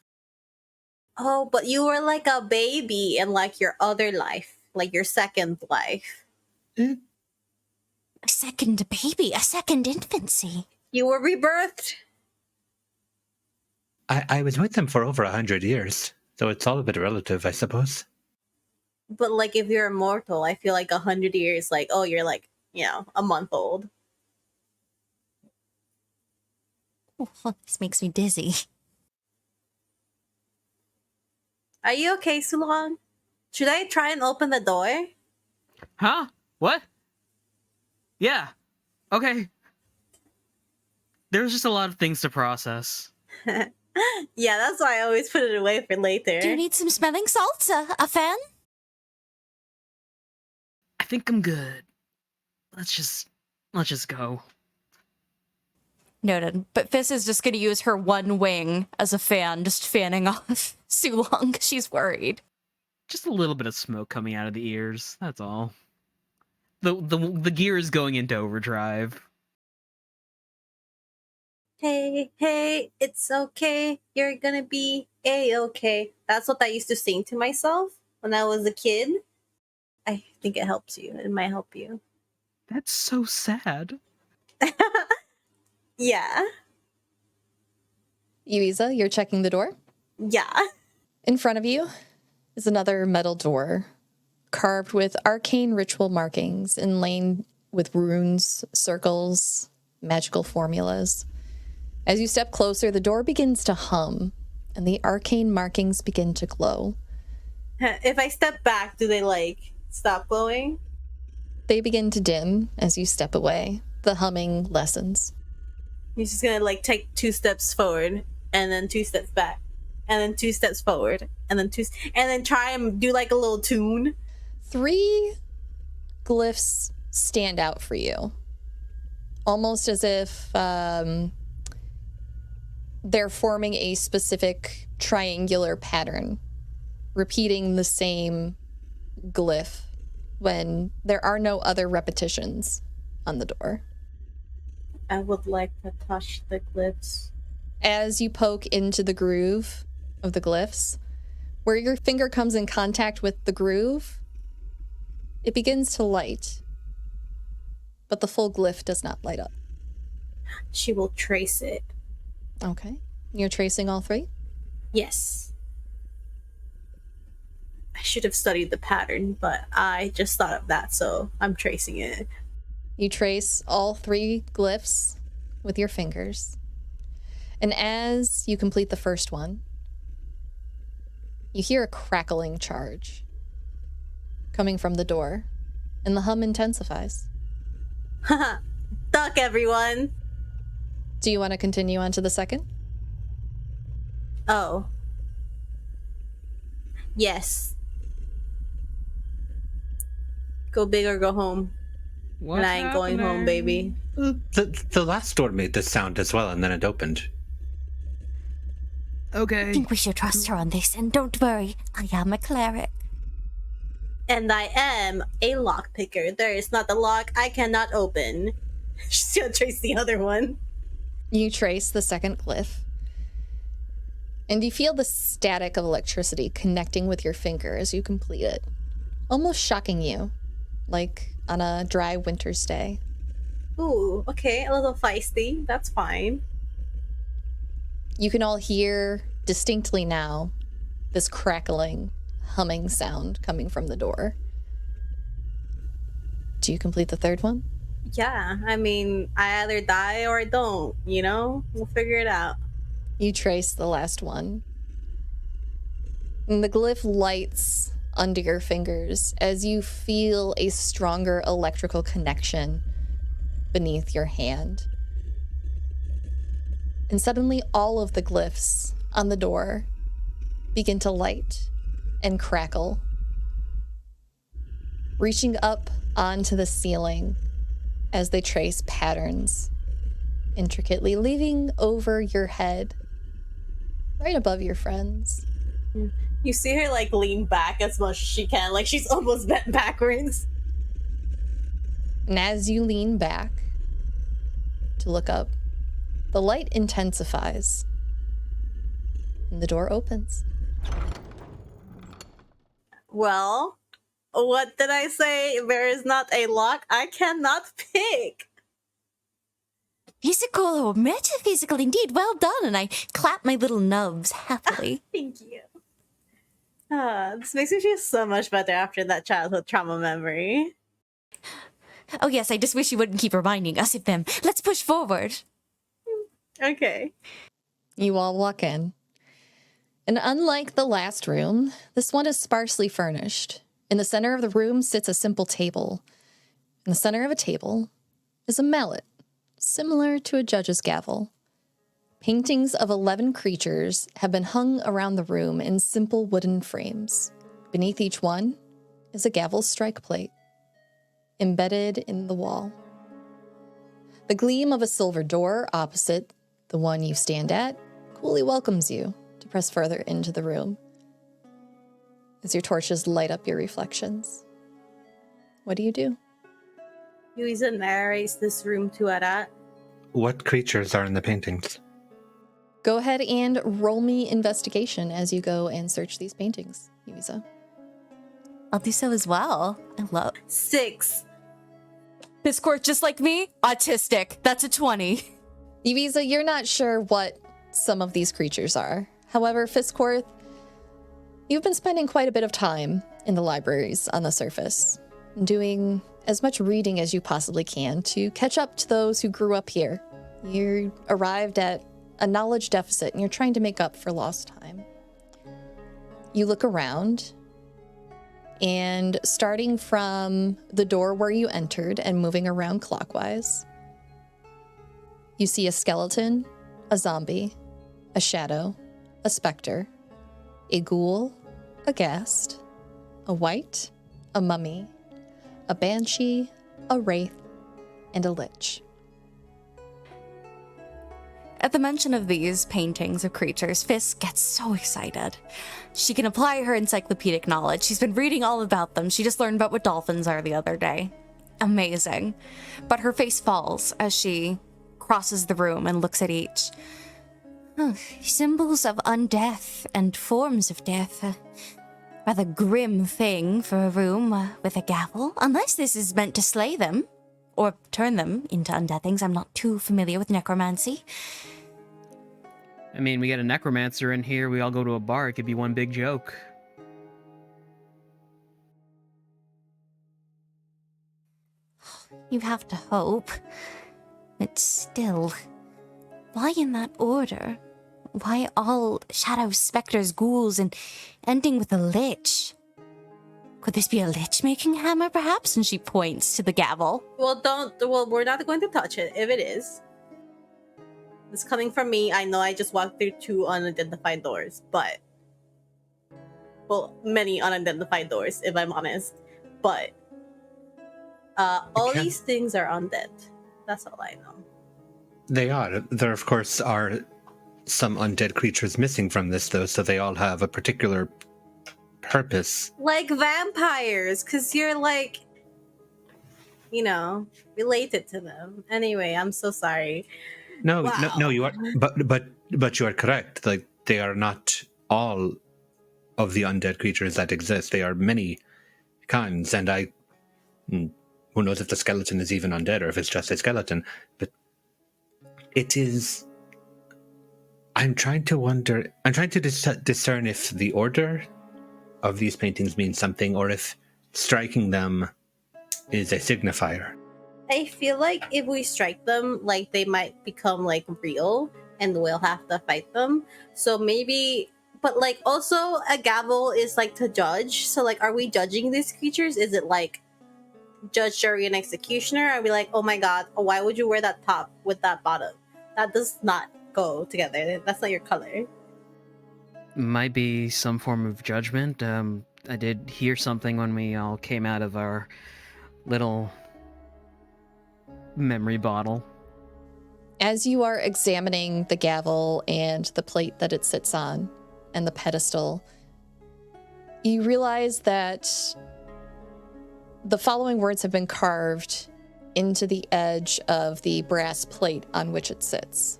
Oh, but you were like a baby in like your other life, like your second life. A second baby, a second infancy. You were rebirthed. I was with them for over 100 years, so it's all a bit relative, I suppose. But like if you're immortal, I feel like 100 years, like, oh, you're like, a month old. Oh, this makes me dizzy. Are you okay, Sulong? Should I try and open the door? Huh? What? Yeah. Okay. There's just a lot of things to process. Yeah, that's why I always put it away for later. Do you need some smelling salts? A fan? I think I'm good. Let's just go. Noted. But Fizz is just going to use her one wing as a fan, just fanning off Sulong. She's worried. Just a little bit of smoke coming out of the ears. That's all. The gear is going into overdrive. Hey, it's okay. You're gonna be A-okay. That's what I used to sing to myself when I was a kid. I think it helps you. It might help you. That's so sad. Yeah. Yuiza, you're checking the door. Yeah. In front of you is another metal door carved with arcane ritual markings inlaid with runes, circles, magical formulas. As you step closer, the door begins to hum, and the arcane markings begin to glow. If I step back, do they like stop glowing? They begin to dim as you step away. The humming lessens. He's just gonna like take 2 steps forward and then 2 steps back and then 2 steps forward and then and then try and do like a little tune. 3 glyphs stand out for you, almost as if they're forming a specific triangular pattern, repeating the same glyph when there are no other repetitions on the door. I would like to touch the glyphs. As you poke into the groove of the glyphs, where your finger comes in contact with the groove, it begins to light, but the full glyph does not light up. She will trace it. Okay. You're tracing all 3? Yes. I should have studied the pattern, but I just thought of that, so I'm tracing it. You trace all 3 glyphs with your fingers. And as you complete the first one, You hear a crackling charge coming from the door, and the hum intensifies. Haha. Duck, everyone. Do you want to continue on to the second? Oh. Yes. Go big or go home. What's And I ain't going home, baby. The last door made this sound as well, and then it opened. I Okay. think we should trust her on this, and don't worry, I am a cleric. And I am a lockpicker. There is not a lock I cannot open. She's gonna trace the other one. You trace the second glyph, and you feel the static of electricity connecting with your finger as you complete it, almost shocking you, like on a dry winter's day. Ooh, okay, a little feisty. That's fine. You can all hear distinctly now this crackling, humming sound coming from the door. Do you complete the third one? Yeah, I mean, I either die or I don't, you know? We'll figure it out. You trace the last one. And the glyph lights under your fingers as you feel a stronger electrical connection beneath your hand. And suddenly all of the glyphs on the door begin to light and crackle, reaching up onto the ceiling as they trace patterns intricately, leaving over your head, right above your friends. You see her, like, lean back as much as she can. Like, she's almost bent backwards. And as you lean back to look up, the light intensifies and the door opens. Well, what did I say? There is not a lock I cannot pick. Physical or metaphysical indeed, well done, and I clap my little nubs happily. Thank you. This makes me feel so much better after that childhood trauma memory. Oh yes, I just wish you wouldn't keep reminding us of them. Let's push forward. Okay. You all walk in. And unlike the last room, this one is sparsely furnished. In the center of the room sits a simple table. In the center of a table is a mallet, similar to a judge's gavel. Paintings of 11 creatures have been hung around the room in simple wooden frames. Beneath each one is a gavel strike plate, embedded in the wall. The gleam of a silver door opposite the one you stand at coolly welcomes you to press further into the room as your torches light up your reflections. What do you do? Yuiza narrates this room to Arat. What creatures are in the paintings? Go ahead and roll me investigation as you go and search these paintings, Yuiza. I'll do so as well. I love 6. this court just like me. Autistic. That's a 20. Yuiza, you're not sure what some of these creatures are. However, Fiskworth, you've been spending quite a bit of time in the libraries on the surface, doing as much reading as you possibly can to catch up to those who grew up here. You arrived at a knowledge deficit and you're trying to make up for lost time. You look around, and starting from the door where you entered and moving around clockwise, you see a skeleton, a zombie, a shadow, a specter, a ghoul, a ghast, a wight, a mummy, a banshee, a wraith, and a lich. At the mention of these paintings of creatures, Fisk gets so excited. She can apply her encyclopedic knowledge. She's been reading all about them. She just learned about what dolphins are the other day. Amazing. But her face falls as she crosses the room and looks at each. Symbols of undeath and forms of death. Rather grim thing for a room with a gavel. Unless this is meant to slay them. Or turn them into undead things. I'm not too familiar with necromancy. I mean, we got a necromancer in here. We all go to a bar. It could be one big joke. You have to hope. But still, why in that order? why all shadows, specters, ghouls, and ending with a lich? Could this be a lich making hammer, perhaps? And she points to the gavel. Well, we're not going to touch it if it is. It's coming from me. I know I just walked through 2 unidentified doors, but... Well, many unidentified doors, if I'm honest. But... all these things are undead. That's all I know. They are. There, of course, are some undead creatures missing from this, though, so they all have a particular purpose. Like vampires, because you're like, related to them. Anyway, I'm so sorry. No, Wow. no, you are, but you are correct. Like, they are not all of the undead creatures that exist. They are many kinds, and who knows if the skeleton is even undead or if it's just a skeleton, but it is... I'm trying to discern if the order of these paintings means something, or if striking them is a signifier. I feel like if we strike them, like, they might become, like, real, and we'll have to fight them. So maybe... But, like, also, a gavel is, like, to judge. So, like, are we judging these creatures? Is it, like, judge, jury, and executioner? Are we like, oh my god, why would you wear that top with that bottom? That does not go together. That's not your color. Might be some form of judgment. I did hear something when we all came out of our little memory bottle. As you are examining the gavel and the plate that it sits on and the pedestal, you realize that the following words have been carved into the edge of the brass plate on which it sits.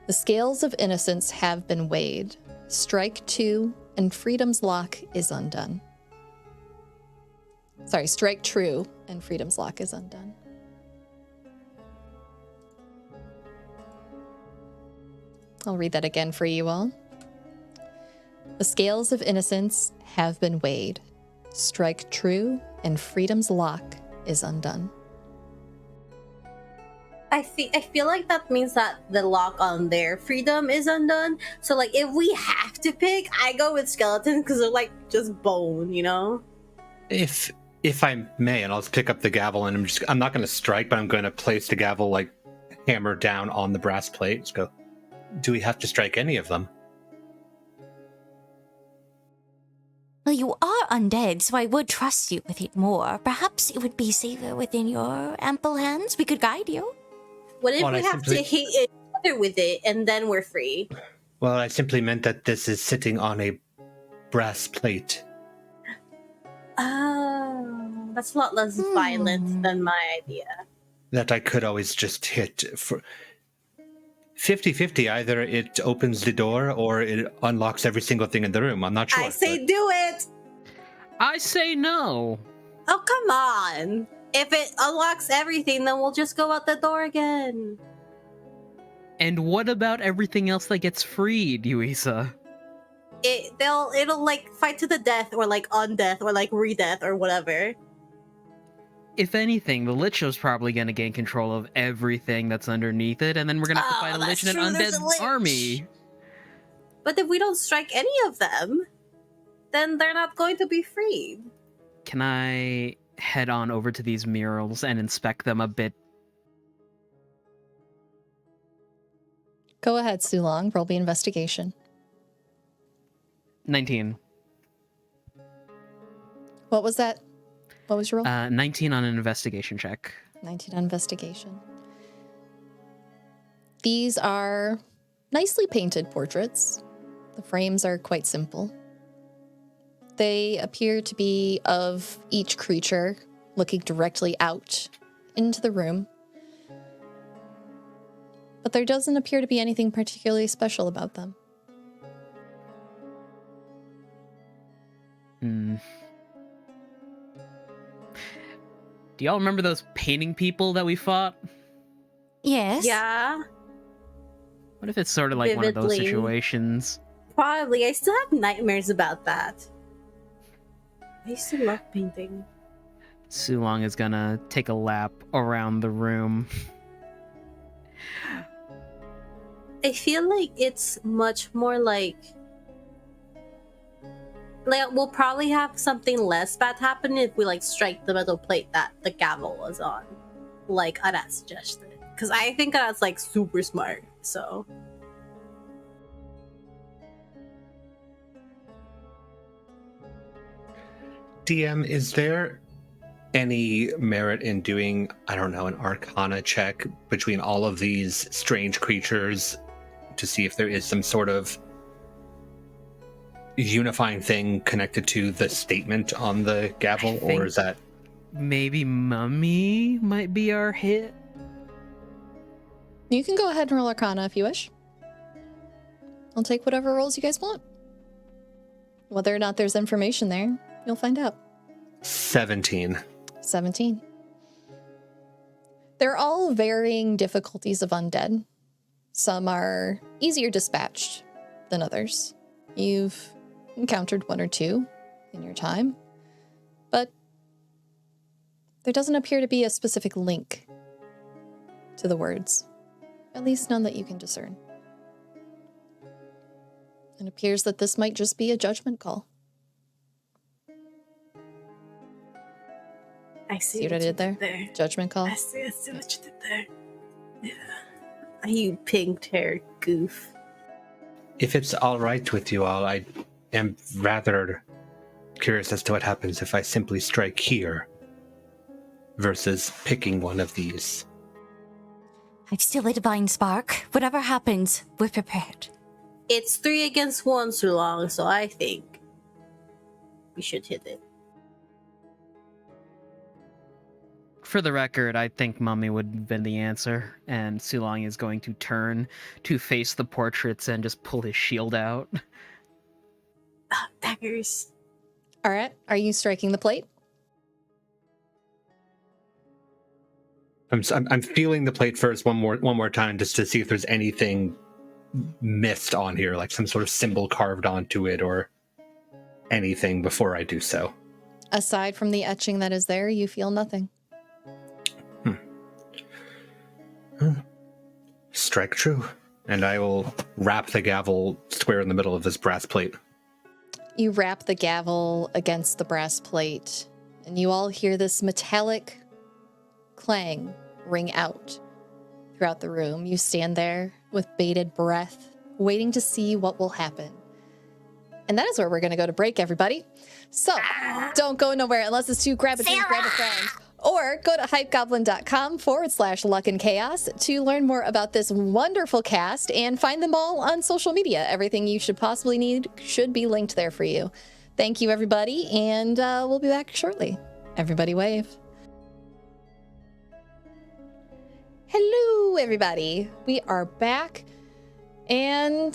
The scales of innocence have been weighed. Strike 2 and freedom's lock is undone. Sorry, strike true and freedom's lock is undone. I'll read that again for you all. The scales of innocence have been weighed. Strike true and freedom's lock is undone. I feel like that means that the lock on their freedom is undone. So, like, if we have to pick, I go with skeletons because they're, like, just bone, If I may, and I'll pick up the gavel, and I'm not going to strike, but I'm going to place the gavel, like, hammer down on the brass plate. Just go, do we have to strike any of them? Well, you are undead, so I would trust you with it more. Perhaps it would be safer within your ample hands. We could guide you. What if we have to hit each other with it and then we're free? Well, I simply meant that this is sitting on a brass plate. Oh, that's a lot less violent than my idea. That I could always just hit for 50-50. Either it opens the door or it unlocks every single thing in the room. I'm not sure. I say do it! I say no. Oh, come on. If it unlocks everything, then we'll just go out the door again. And what about everything else that gets freed, Yuisa? It'll like fight to the death, or like on death, or like re-death, or whatever. If anything, the Lich is probably going to gain control of everything that's underneath it, and then we're going to have to fight a Lich and an undead army. But if we don't strike any of them, then they're not going to be freed. Can I head on over to these murals and inspect them a bit? Go ahead, Sulong. Roll the investigation. 19. What was that? What was your roll? 19 on an investigation check. 19 on investigation. These are nicely painted portraits. The frames are quite simple. They appear to be of each creature looking directly out into the room. But there doesn't appear to be anything particularly special about them. Do y'all remember those painting people that we fought? Yes. Yeah, What if it's sort of like one of those Vividly. situations? probably. I still have nightmares about that. I used to love painting. Sulong is gonna take a lap around the room. I feel like it's much more like we'll probably have something less bad happen if we like strike the metal plate that the gavel was on, like Arat suggested. Because I think Arat's like super smart, so. DM, is there any merit in doing, I don't know, an arcana check between all of these strange creatures to see if there is some sort of unifying thing connected to the statement on the gavel, or is that... Maybe Mummy might be our hit? You can go ahead and roll Arcana if you wish. I'll take whatever rolls you guys want. Whether or not there's information there, you'll find out. 17. 17. They're all varying difficulties of undead. Some are easier dispatched than others. You've encountered one or two in your time, but there doesn't appear to be a specific link to the words, at least none that you can discern. It appears that this might just be a judgment call. I see what I did there? Judgment call. I see what you did there. Yeah. You pink-haired goof. If it's all right with you all, I am rather curious as to what happens if I simply strike here versus picking one of these. I've still a divine spark. Whatever happens, we're prepared. It's 3 against 1 so long, so I think we should hit it. For the record, I think Mummy would have been the answer, and Sulong is going to turn to face the portraits and just pull his shield out. Daggers. All right. Are you striking the plate? I'm feeling the plate first one more time just to see if there's anything missed on here, like some sort of symbol carved onto it or anything before I do so. Aside from the etching that is there, you feel nothing. Strike true. And I will wrap the gavel square in the middle of this brass plate. You wrap the gavel against the brass plate, and you all hear this metallic clang ring out throughout the room. You stand there with bated breath, waiting to see what will happen. And that is where we're going to go to break, everybody. So don't go nowhere unless it's to grab a drink, grab a friend. Or go to hypegoblin.com/luck and chaos to learn more about this wonderful cast and find them all on social media. Everything you should possibly need should be linked there for you. Thank you, everybody, and we'll be back shortly. Everybody wave. Hello, everybody. We are back, and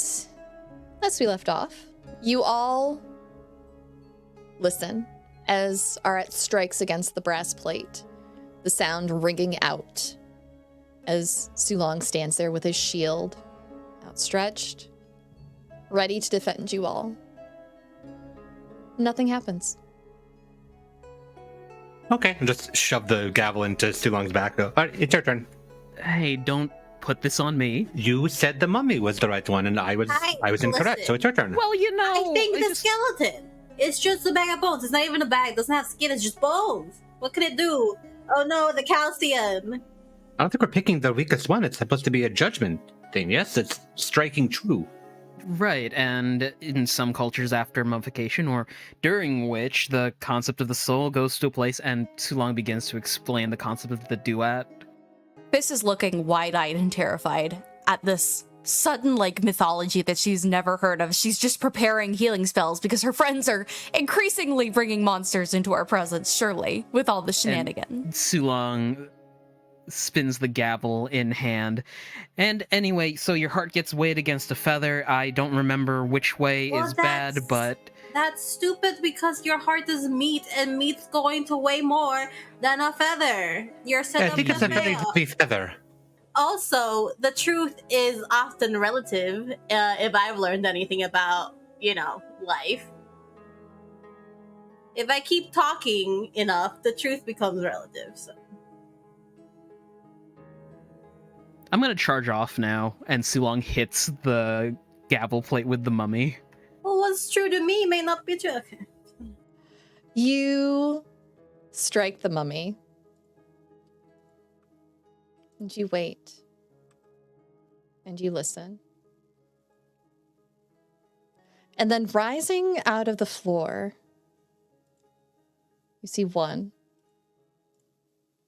as we left off, you all listen as Arat strikes against the brass plate, the sound ringing out as Sulong stands there with his shield outstretched, ready to defend you all. Nothing happens. Okay, and just shove the gavel into Sulong's back. Go, all right, it's your turn. Hey, don't put this on me. You said the mummy was the right one, and I was incorrect, so it's your turn. Well, you know, I think the skeleton. It's just a bag of bones. It's not even a bag. It doesn't have skin. It's just bones. What can it do? Oh no, the calcium. I don't think we're picking the weakest one. It's supposed to be a judgment thing. Yes, it's striking true. Right, and in some cultures after mummification, or during which the concept of the soul goes to a place and Sulong begins to explain the concept of the duat. Fis is looking wide-eyed and terrified at this sudden, mythology that she's never heard of. She's just preparing healing spells because her friends are increasingly bringing monsters into our presence, surely, with all the shenanigans. Sulong spins the gavel in hand. And anyway, so your heart gets weighed against a feather. I don't remember which way is bad, but... That's stupid because your heart is meat, and meat's going to weigh more than a feather. You're set I up think to it's a very fail. heavy feather. Also, the truth is often relative, if I've learned anything about, life. If I keep talking enough, the truth becomes relative, so. I'm gonna charge off now, and Sulong hits the gavel plate with the mummy. Well, what's true to me may not be true. Okay. You strike the mummy. And you wait. And you listen. And then rising out of the floor, you see 1,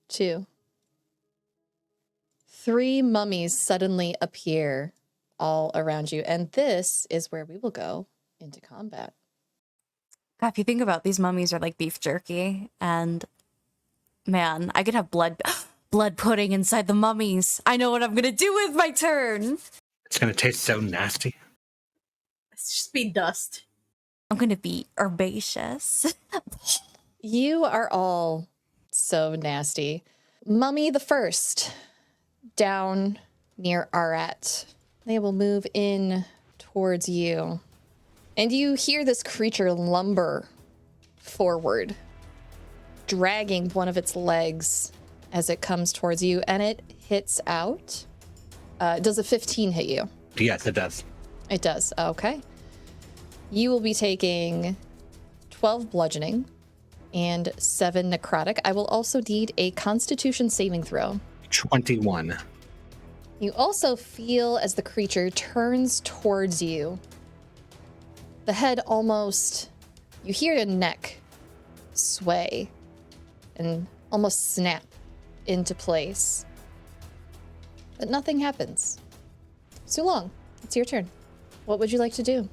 2, 3 mummies suddenly appear all around you. And this is where we will go into combat. God, if you think about it, these mummies are like beef jerky, and man, I could have blood pudding inside the mummies. I know what I'm gonna do with my turn. It's gonna taste so nasty. Let's just be dust. I'm gonna be herbaceous. You are all so nasty. Mummy the first, down near Arat. They will move in towards you. And you hear this creature lumber forward, dragging one of its legs as it comes towards you, and it hits out. Does a 15 hit you? Yes, it does. It does. Okay. You will be taking 12 bludgeoning and 7 necrotic. I will also need a Constitution saving throw. 21. You also feel as the creature turns towards you. The head almost... You hear the neck sway and almost snap into place. But nothing happens. Sulong, it's your turn. What would you like to do?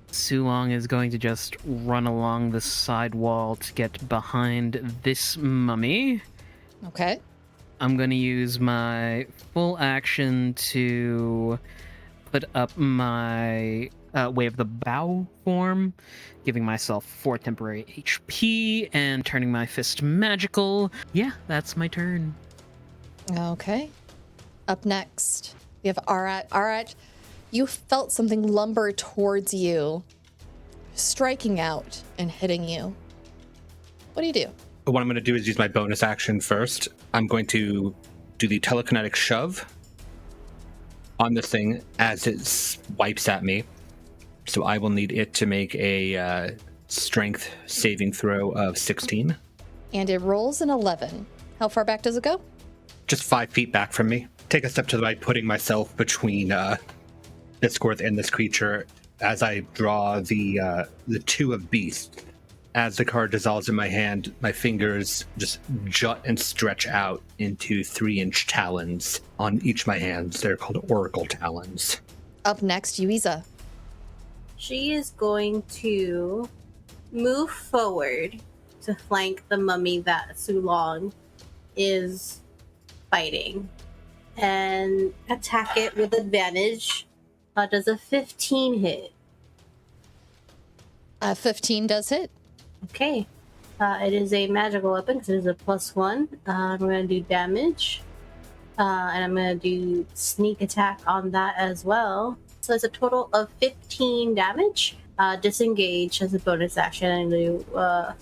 Sulong is going to just run along the side wall to get behind this mummy. Okay. I'm going to use my full action to put up my Wave the Bow form, giving myself 4 temporary HP and turning my fist magical. Yeah, that's my turn. Okay. Up next, we have Arat. Arat, you felt something lumber towards you, striking out and hitting you. What do you do? What I'm going to do is use my bonus action first. I'm going to do the telekinetic shove on this thing as it swipes at me. So I will need it to make a strength saving throw of 16. And it rolls an 11. How far back does it go? Just 5 feet back from me. Take a step to the right, putting myself between Discord and this creature as I draw the Two of Beasts. As the card dissolves in my hand, my fingers just jut and stretch out into 3-inch talons on each of my hands. They're called Oracle Talons. Up next, Yuiza. She is going to move forward to flank the mummy that Sulong is fighting and attack it with advantage. Does a 15 hit? 15 does hit. Okay. It is a magical weapon because it is a +1. I'm going to do damage. And I'm going to do sneak attack on that as well. So it's a total of 15 damage. Disengage as a bonus action and do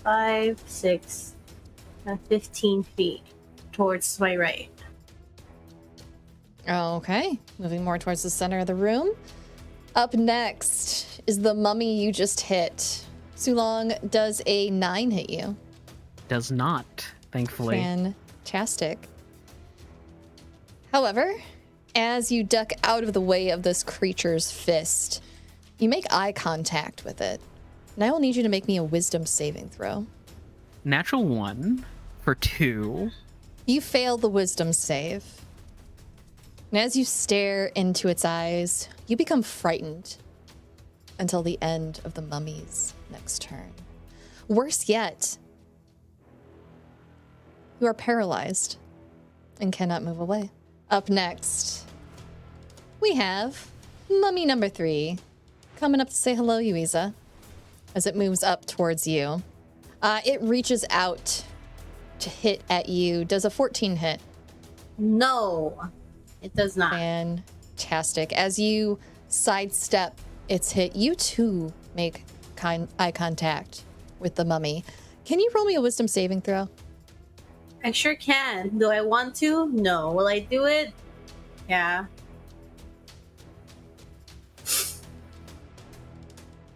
5, 6, 15 feet towards my right. Okay. Moving more towards the center of the room. Up next is the mummy you just hit. Sulong, does a 9 hit you? Does not, thankfully. Fantastic. However, as you duck out of the way of this creature's fist, you make eye contact with it. And I will need you to make me a wisdom saving throw. Natural 1 for 2. You fail the wisdom save. And as you stare into its eyes, you become frightened until the end of the mummy's next turn. Worse yet, you are paralyzed and cannot move away. Up next, we have mummy number 3 coming up to say hello, Yuiza, as it moves up towards you. It reaches out to hit at you. Does a 14 hit? No, it does not. Fantastic. As you sidestep its hit, you too make eye contact with the mummy. Can you roll me a wisdom saving throw? I sure can. Do I want to? No. Will I do it? Yeah.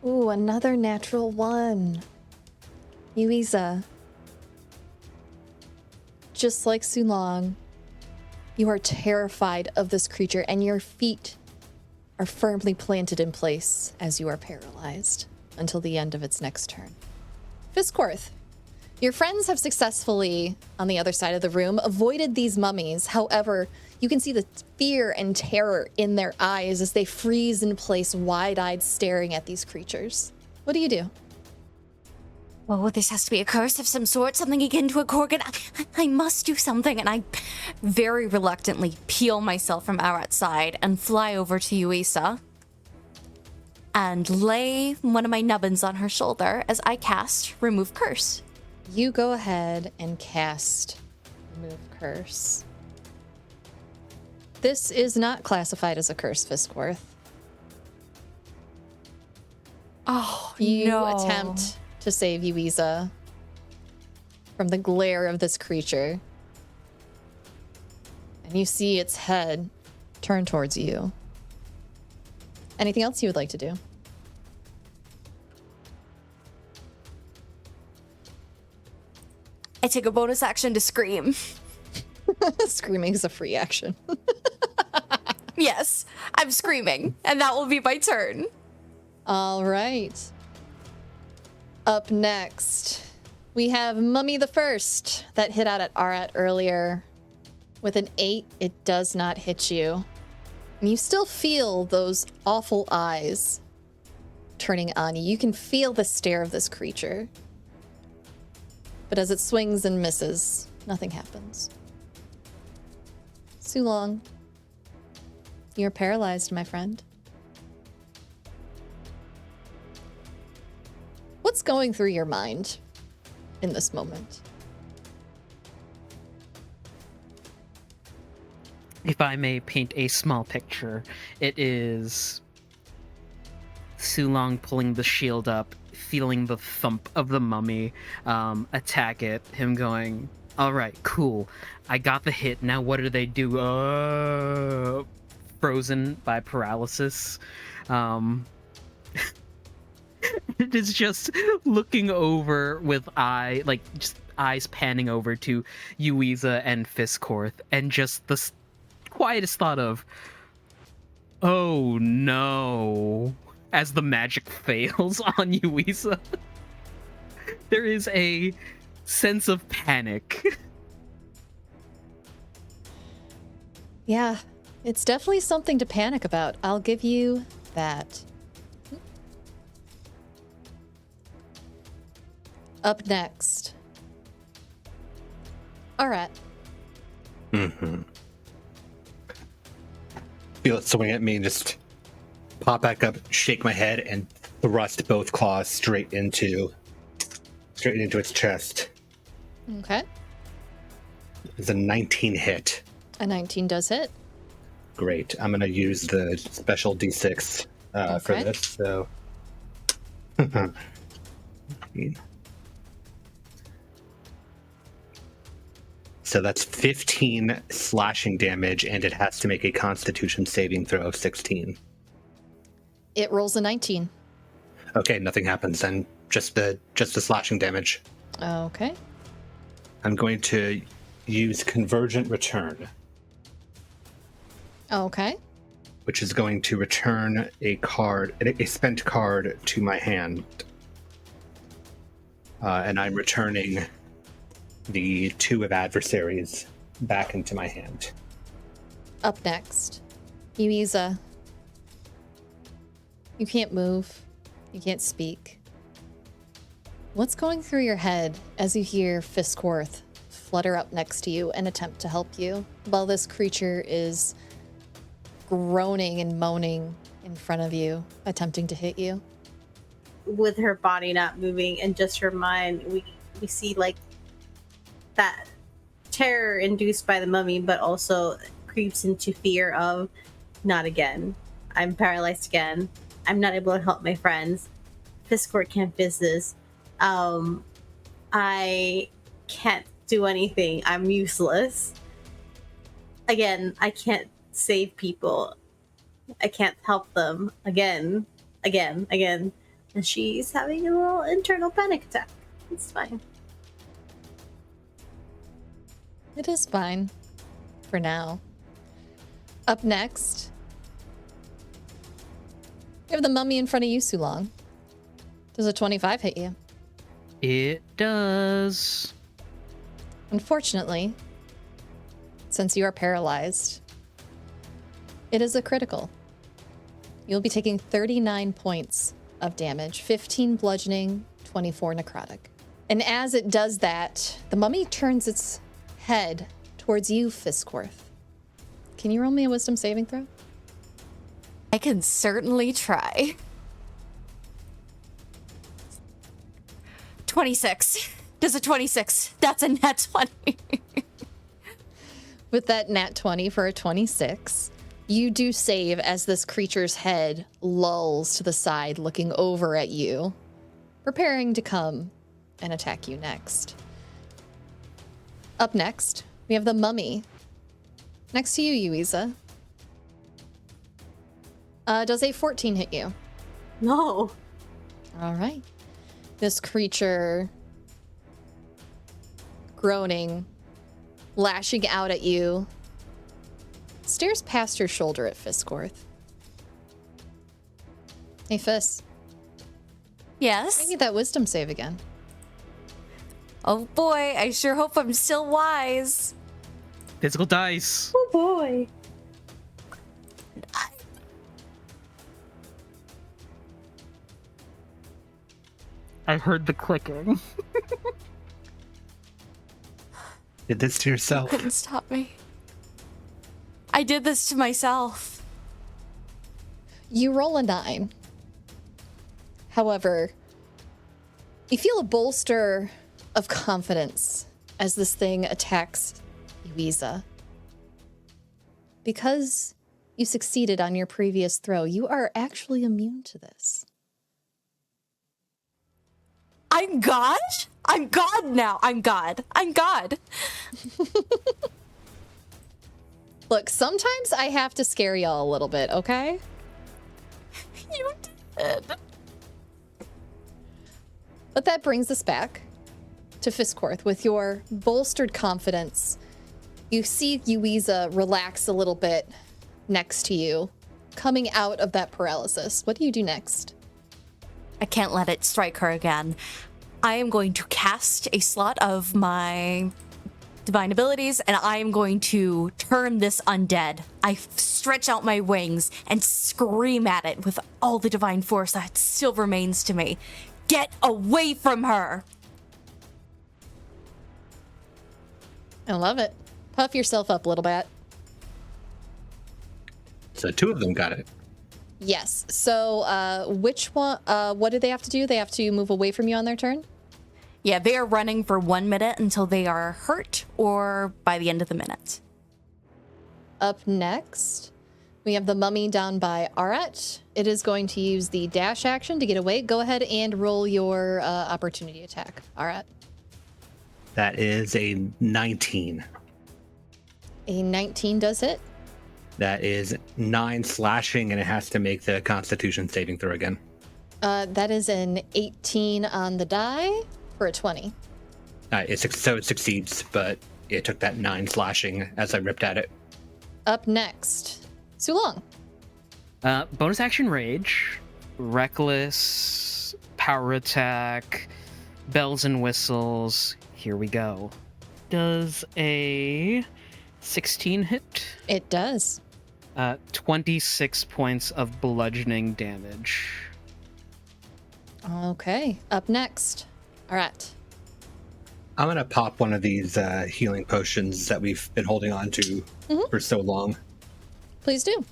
Ooh, another natural one. Yuiza. Just like Sulong, you are terrified of this creature, and your feet are firmly planted in place as you are paralyzed until the end of its next turn. Fiskorth, your friends have successfully, on the other side of the room, avoided these mummies. However, you can see the fear and terror in their eyes as they freeze in place, wide-eyed, staring at these creatures. What do you do? Oh, this has to be a curse of some sort, something akin to a Gorgon. I must do something, and I very reluctantly peel myself from Arat's side and fly over to Yuisa and lay one of my nubbins on her shoulder as I cast Remove Curse. You go ahead and cast Remove Curse. This is not classified as a curse, Fiskorth. Oh, You no. attempt to save Yuiza from the glare of this creature. And you see its head turn towards you. Anything else you would like to do? I take a bonus action to scream. Screaming is a free action. Yes, I'm screaming, and that will be my turn. All right. Up next, we have Mummy the First that hit out at Arat earlier. With an 8, it does not hit you. And you still feel those awful eyes turning on you. You can feel the stare of this creature. But as it swings and misses, nothing happens. Sulong, you're paralyzed, my friend. What's going through your mind in this moment? If I may paint a small picture, it is Sulong pulling the shield up, feeling the thump of the mummy attack it, him going, all right, cool, I got the hit, now what do they do? Frozen by paralysis. It is just looking over with just eyes panning over to Yuiza and Fiskorth, and just the quietest thought of, oh no, as the magic fails on Yuiza. There is a sense of panic. Yeah, it's definitely something to panic about. I'll give you that. Up next. All right. Mm-hmm. Feel it swing at me and just pop back up, shake my head, and thrust both claws straight into its chest. Okay. It's a 19 hit. A 19 does hit. Great. I'm going to use the special D6 for Okay. this. So, so that's 15 slashing damage, and it has to make a Constitution saving throw of 16. It rolls a 19. Okay, nothing happens then. Just the slashing damage. Okay. I'm going to use Convergent Return, Okay. which is going to return a spent card to my hand. And I'm returning the 2 of adversaries back into my hand. Up next. Yuiza. You can't move. You can't speak. What's going through your head as you hear Fiskorth flutter up next to you and attempt to help you while this creature is groaning and moaning in front of you, attempting to hit you? With her body not moving and just her mind, we see like that terror induced by the mummy, but also creeps into fear of not again. I'm paralyzed again. I'm not able to help my friends. Fiskorth can't fizz this. I can't do anything. I'm useless. Again, I can't save people. I can't help them. Again. And And she's having a little internal panic attack. It's fine. It is fine. For now. Up next, you have the mummy in front of you, Sulong. Does a 25 hit you? It does. Unfortunately, since you are paralyzed, it is a critical. You'll be taking 39 points of damage, 15 bludgeoning, 24 necrotic. And as it does that, the mummy turns its head towards you, Fiskworth. Can you roll me a wisdom saving throw? I can certainly try. 26. Does a 26? That's a nat 20. With that nat 20 for a 26, you do save as this creature's head lulls to the side, looking over at you, preparing to come and attack you next. Up next, we have the mummy. Next to you, Yuiza. Does a 14 hit you? No. All right. This creature, groaning, lashing out at you, stares past your shoulder at Fiskworth. Hey, Fis. Yes? I need that wisdom save again. Oh boy, I sure hope I'm still wise. Physical dice. Oh boy. I heard the clicking. Did this to yourself. Couldn't stop me. I did this to myself. You roll a 9. However, you feel a bolster of confidence as this thing attacks Yuiza. Because you succeeded on your previous throw, you are actually immune to this. I'm God? I'm God now. I'm God. I'm God. Look, sometimes I have to scare y'all a little bit, okay? You did. But that brings us back to Fiskworth. With your bolstered confidence, you see Yuiza relax a little bit next to you, coming out of that paralysis. What do you do next? I can't let it strike her again. I am going to cast a slot of my divine abilities, and I am going to turn this undead. I stretch out my wings and scream at it with all the divine force that still remains to me. Get away from her! I love it. Puff yourself up a little bit. So 2 of them got it. Yes. So, which one? What do they have to do? They have to move away from you on their turn? Yeah, they are running for 1 minute until they are hurt or by the end of the minute. Up next, we have the mummy down by Arat. It is going to use the dash action to get away. Go ahead and roll your opportunity attack, Arat. That is a 19. A 19 does hit. That is 9 slashing, and it has to make the Constitution saving throw again. That is an 18 on the die for a 20. So it succeeds, but it took that 9 slashing as I ripped at it. Up next, Sulong. Bonus action rage, reckless, power attack, bells and whistles. Here we go. Does a 16 hit? It does. 26 points of bludgeoning damage. Okay. Up next, Arat. I'm going to pop one of these healing potions that we've been holding on to for so long. Please do.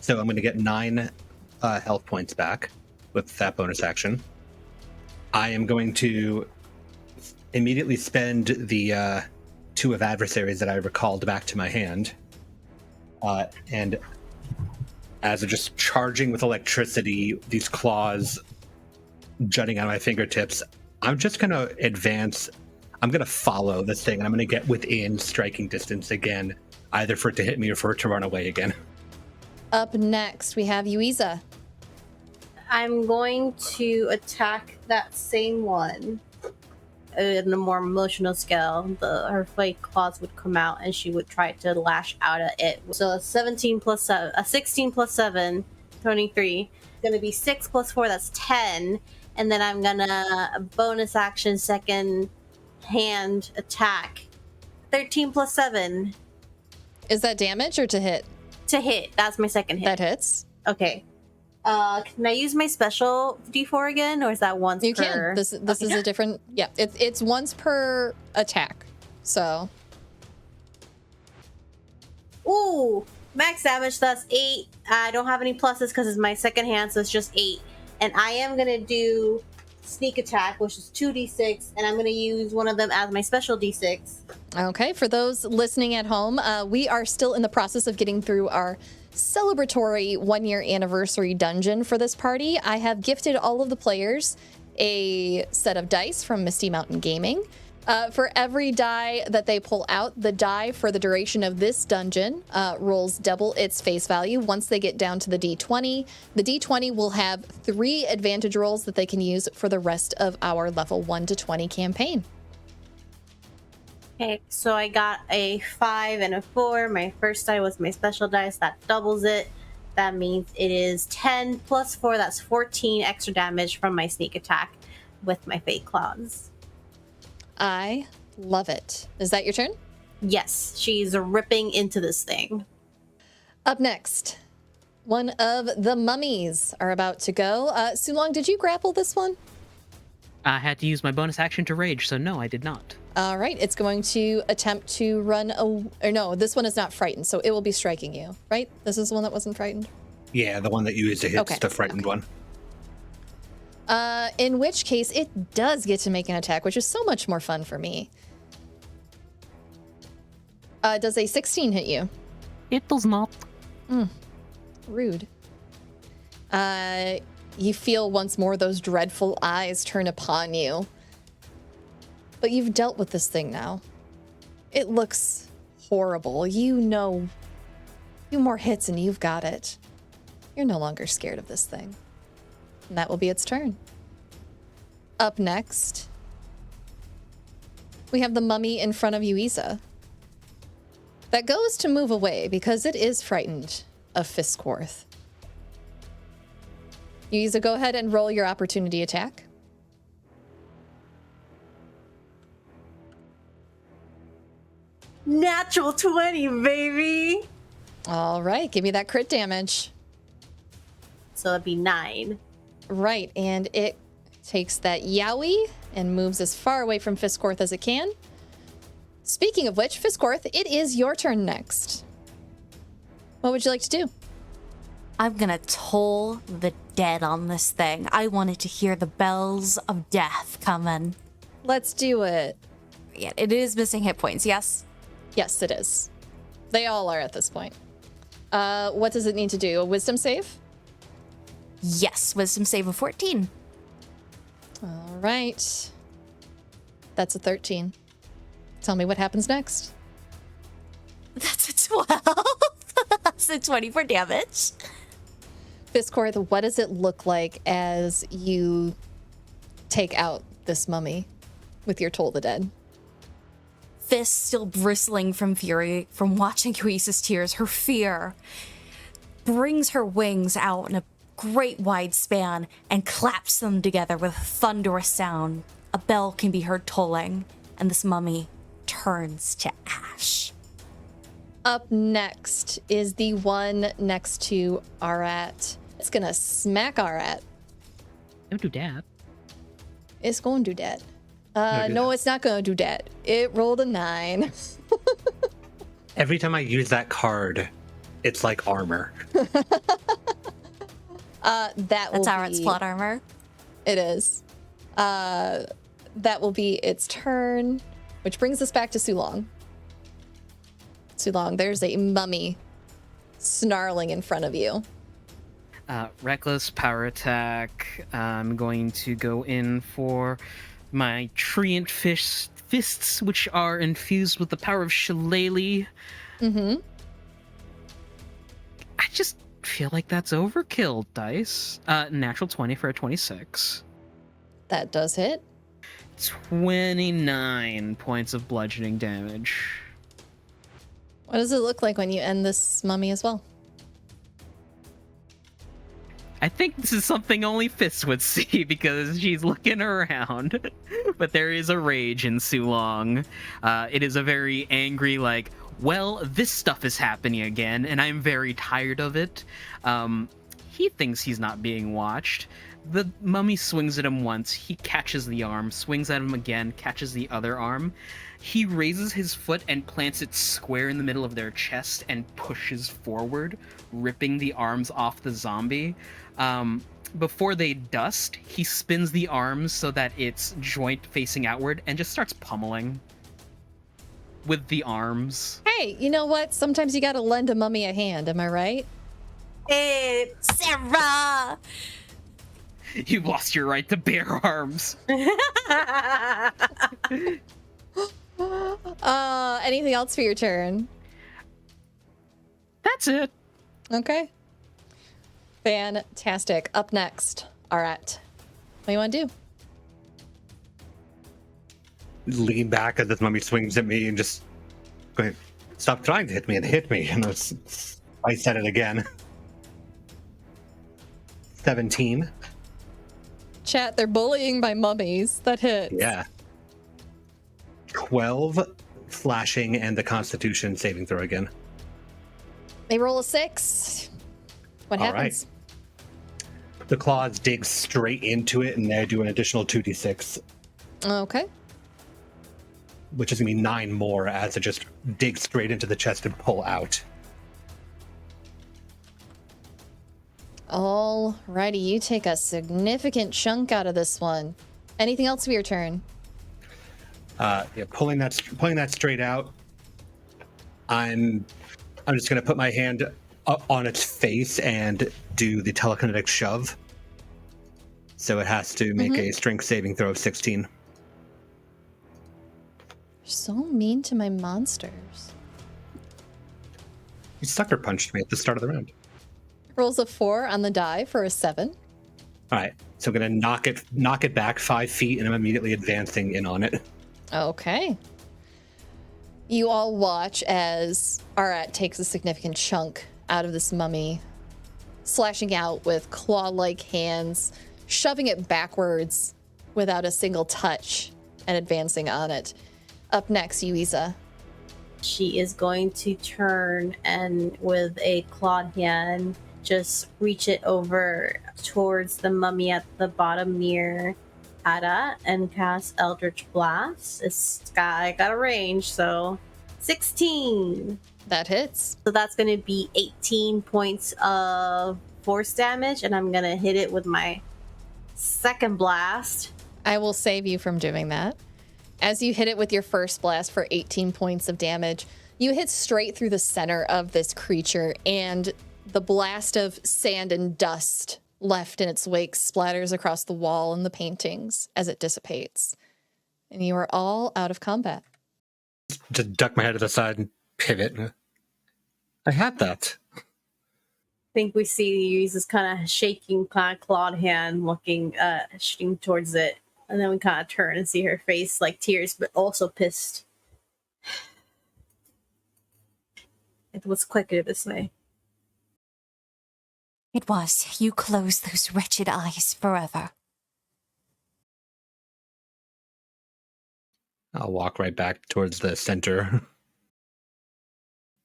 So I'm going to get 9 health points back with that bonus action. I am going to immediately spend the 2 of adversaries that I recalled back to my hand. And as they're just charging with electricity, these claws jutting out of my fingertips, I'm just going to advance. I'm going to follow this thing, and I'm going to get within striking distance again, either for it to hit me or for it to run away again. Up next, we have Yuiza. I'm going to attack that same one. In a more emotional scale, her fake claws would come out and she would try to lash out at it. So a 17 plus 7, a 16 plus 7, 23. It's going to be 6 plus 4, that's 10. And then I'm going to bonus action second hand attack. 13 plus 7. Is that damage or to hit? To hit. That's my second hit. That hits. Okay. Can I use my special D4 again, or is that once You per? can. This is a different. Yeah, it's once per attack. So. Ooh, max damage. That's 8. I don't have any pluses because it's my second hand, so it's just 8. And I am gonna do sneak attack, which is 2d6, and I'm gonna use one of them as my special d6. Okay, for those listening at home, we are still in the process of getting through our celebratory 1-year anniversary dungeon for this party. I have gifted all of the players a set of dice from Misty Mountain Gaming. For every die that they pull out, the die for the duration of this dungeon rolls double its face value. Once they get down to the D20, the D20 will have 3 advantage rolls that they can use for the rest of our level 1 to 20 campaign. Okay, so I got a 5 and a 4. My first die was my special dice. That doubles it. That means it is 10 plus 4. That's 14 extra damage from my sneak attack with my fake claws. I love it. Is that your turn? Yes, she's ripping into this thing. Up next, one of the mummies are about to go. Sulong, did you grapple this one? I had to use my bonus action to rage, so no, I did not. All right, it's going to attempt to run or no, this one is not frightened, so it will be striking you, right? This is the one that wasn't frightened? Yeah, the one that you used to hit Okay. the frightened one. In which case, it does get to make an attack, which is so much more fun for me. Does a 16 hit you? It does not. Rude. You feel once more those dreadful eyes turn upon you. But you've dealt with this thing now. It looks horrible. You know, a few more hits and you've got it. You're no longer scared of this thing. And that will be its turn. Up next, we have the mummy in front of Yuiza. That goes to move away because it is frightened of Fiskworth. Yuiza, go ahead and roll your opportunity attack. Natural 20, baby! All right, give me that crit damage. So it'd be 9. Right, and it takes that Yowie and moves as far away from Fiskworth as it can. Speaking of which, Fiskworth, it is your turn next. What would you like to do? I'm gonna toll the dead on this thing. I wanted to hear the bells of death coming. Let's do it. Yeah, it is missing hit points, yes? Yes, it is. They all are at this point. What does it need to do? A wisdom save? Yes, wisdom save of 14. All right. That's a 13. Tell me what happens next. That's a 12. That's a 24 damage. Fiskworth, what does it look like as you take out this mummy with your Toll the Dead? Fist still bristling from fury from watching Yuisa's tears. Her fear brings her wings out in a great wide span and claps them together with a thunderous sound. A bell can be heard tolling, and this mummy turns to ash. Up next is the one next to Arat. It's gonna smack Arat. Don't do that. It's gonna do that. do No, that. it's not gonna do that. It rolled a 9. Every time I use that card, it's like armor. That will That's Arat's be... plot armor. It is. That will be its turn, which brings us back to Sulong. Sulong, there's a mummy snarling in front of you. Reckless power attack. I'm going to go in for my treant fists, which are infused with the power of Shillelagh. Mm-hmm. feel like that's overkill, dice. Natural 20 for a 26. That does hit. 29 points of bludgeoning damage. What does it look like when you end this mummy as well? I think this is something only Fist would see because she's looking around. But there is a rage in Sulong. It is a very angry, like, well, this stuff is happening again, and I'm very tired of it. He thinks he's not being watched. The mummy swings at him once. He catches the arm, swings at him again, catches the other arm. He raises his foot and plants it square in the middle of their chest and pushes forward, ripping the arms off the zombie. Before they dust, he spins the arms so that it's joint facing outward and just starts pummeling with the arms. Hey, you know what? Sometimes you gotta lend a mummy a hand, am I right? Hey, Sarah! You've lost your right to bear arms. Anything else for your turn? That's it. Okay. Fantastic. Up next, Arat. What do you want to do? Lean back as this mummy swings at me and just going, stop trying to hit me and hit me. And I said it again. 17. Chat, they're bullying my mummies. That hits. Yeah. 12 slashing and the Constitution saving throw again. They roll a 6. What All happens? right. The claws dig straight into it, and they do an additional 2d6, Okay. which is going to be 9 more as it just digs straight into the chest and pull out. Alrighty, you take a significant chunk out of this one. Anything else for your turn? Yeah, pulling that straight out. I'm just going to put my hand up on its face and do the telekinetic shove. So it has to make a strength saving throw of 16. You're so mean to my monsters. You sucker punched me at the start of the round. Rolls a 4 on the die for a 7. All right, so I'm going to knock it back 5 feet, and I'm immediately advancing in on it. Okay. You all watch as Arat takes a significant chunk out of this mummy, slashing out with claw-like hands, shoving it backwards without a single touch, and advancing on it. Up next, Yuiza. she is going to turn and with a clawed hand just reach it over towards the mummy at the bottom near Ada and cast Eldritch Blast. I got a range, so 16. That hits. So that's going to be 18 points of force damage, and I'm going to hit it with my second blast. I will save you from doing that. As you hit it with your first blast for 18 points of damage, you hit straight through the center of this creature, and the blast of sand and dust left in its wake splatters across the wall and the paintings as it dissipates. And you are all out of combat. Just duck my head to the side and pivot. I had that. I think we see Yuiza's kind of shaking, kind of clawed hand looking, shooting towards it. And then we kind of turn and see her face like tears, but also pissed. It was quicker this way. It was. You closed those wretched eyes forever. I'll walk right back towards the center.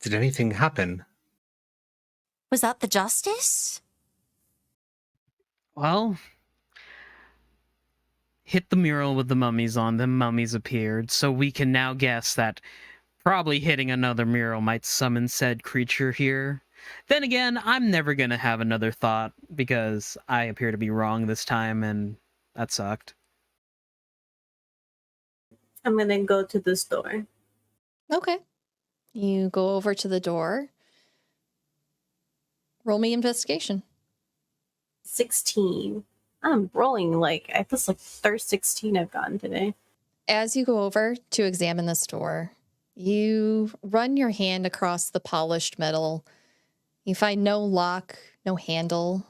Did anything happen? Was that the justice? Well, hit the mural with the mummies on them, mummies appeared, so we can now guess that probably hitting another mural might summon said creature here. Then again, I'm never gonna have another thought, because I appear to be wrong this time, and that sucked. I'm going to go to this door. Okay. You go over to the door. Roll me investigation. 16. I'm rolling like, I think it's like third 16 I've gotten today. As you go over to examine this door, you run your hand across the polished metal You find no lock, no handle.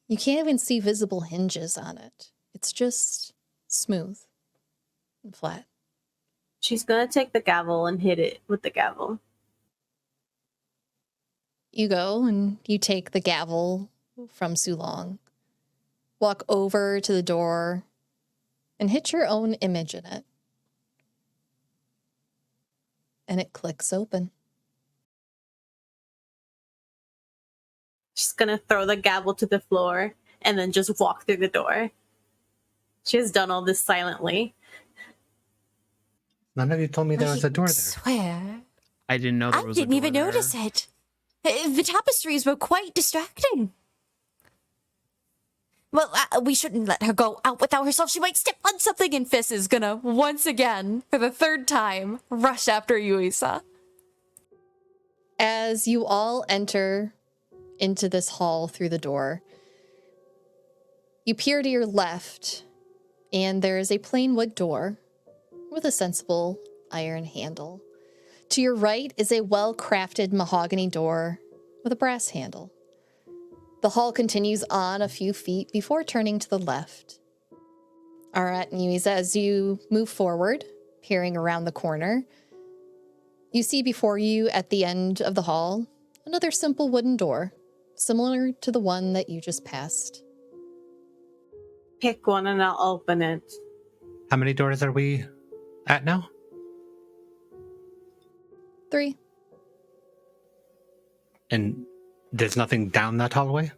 You can't even see visible hinges on it. It's just smooth and flat. She's gonna take the gavel and hit it with the gavel. You go and you take the gavel from Sulong, walk over to the door, and hit your own image in it. And it clicks open. She's gonna throw the gavel to the floor and then just walk through the door. She has done all this silently. None of you told me there was a door I there. swear. I didn't know there I was a didn't door even there. notice it. The tapestries were quite distracting. Well, we shouldn't let her go out without herself. She might step on something, and Fizz is gonna, once again, for the third time, rush after Yuisa. As you all enter into this hall through the door, you peer to your left, and there is a plain wood door with a sensible iron handle. To your right is a well-crafted mahogany door with a brass handle. The hall continues on a few feet before turning to the left. Alright, Yuisa, as you move forward, peering around the corner, you see before you at the end of the hall another simple wooden door, similar to the one that you just passed. Pick one and I'll open it. How many doors are we at now? 3. And there's nothing down that hallway?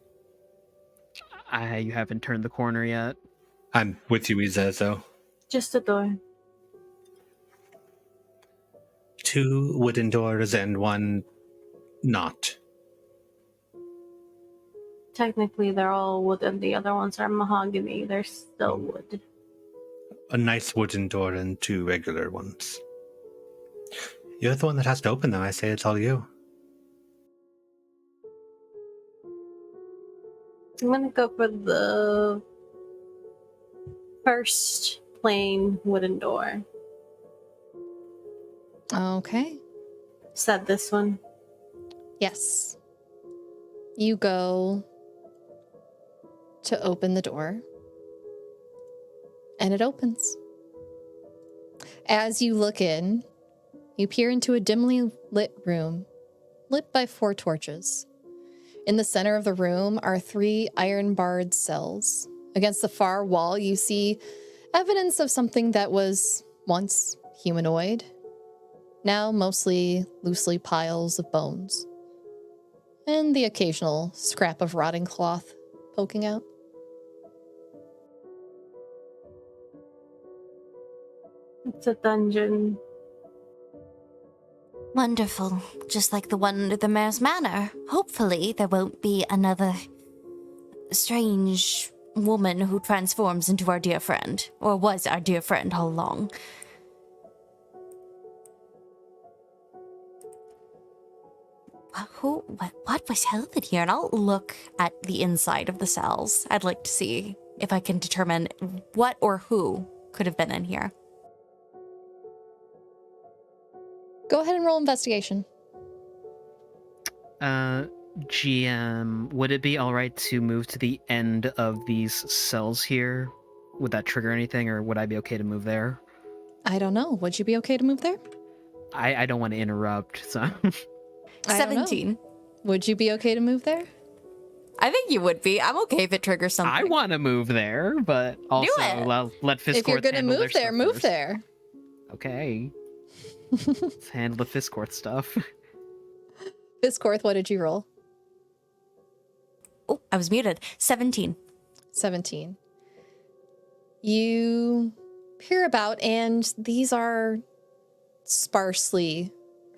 You haven't turned the corner yet. I'm with you, Iza, so. Just a door. 2 wooden doors and 1 not. Technically, they're all wood and the other ones are mahogany. They're still wood. A nice wooden door and 2 regular ones. You're the one that has to open them. I say it's all you. I'm gonna go for the first plain wooden door. Okay. Said this one. Yes. You go to open the door, and it opens. As you look in, you peer into a dimly lit room, lit by 4 torches. In the center of the room are 3 iron-barred cells. Against the far wall, you see evidence of something that was once humanoid, now mostly loosely piles of bones, and the occasional scrap of rotting cloth poking out. It's a dungeon. Wonderful. Just like the one under the Mayor's Manor. Hopefully, there won't be another strange woman who transforms into our dear friend. Or was our dear friend all along. What was held in here? And I'll look at the inside of the cells. I'd like to see if I can determine what or who could have been in here. Go ahead and roll investigation. GM, would it be alright to move to the end of these cells here? Would that trigger anything, or would I be okay to move there? I don't know. Would you be okay to move there? I don't want to interrupt, so... I don't know. 17. Would you be okay to move there? I think you would be. I'm okay if it triggers something. I want to move there, but also let Fiscorth If you're going to handle move their there, stuff move first. there. Okay. Let's handle the Fiscorth stuff. Fiscorth, what did you roll? Oh, I was muted. 17. 17. You peer about, and these are sparsely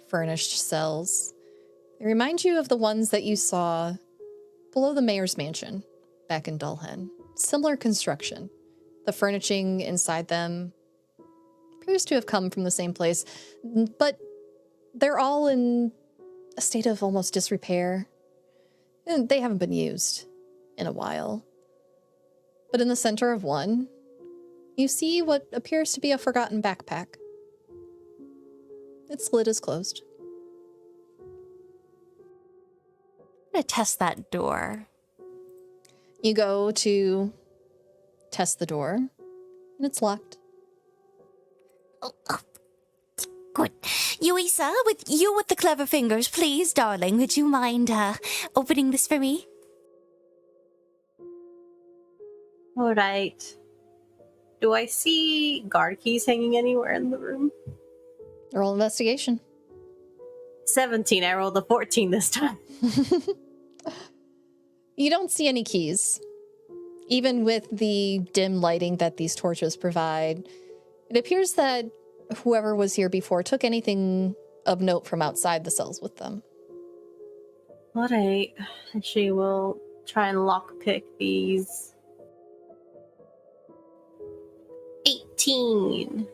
furnished cells. They remind you of the ones that you saw below the mayor's mansion back in Dulhen. Similar construction. The furnishing inside them appears to have come from the same place, but they're all in a state of almost disrepair. And they haven't been used in a while. But in the center of one, you see what appears to be a forgotten backpack. Its lid is closed. gonna test that door. You go to test the door, and it's locked. Oh, good. Yuisa, with the clever fingers, please, darling, would you mind opening this for me? All right. Do I see guard keys hanging anywhere in the room? Roll investigation. 17. I rolled a 14 this time. You don't see any keys. Even with the dim lighting that these torches provide, it appears that whoever was here before took anything of note from outside the cells with them. All right. She will try and lockpick these. 18.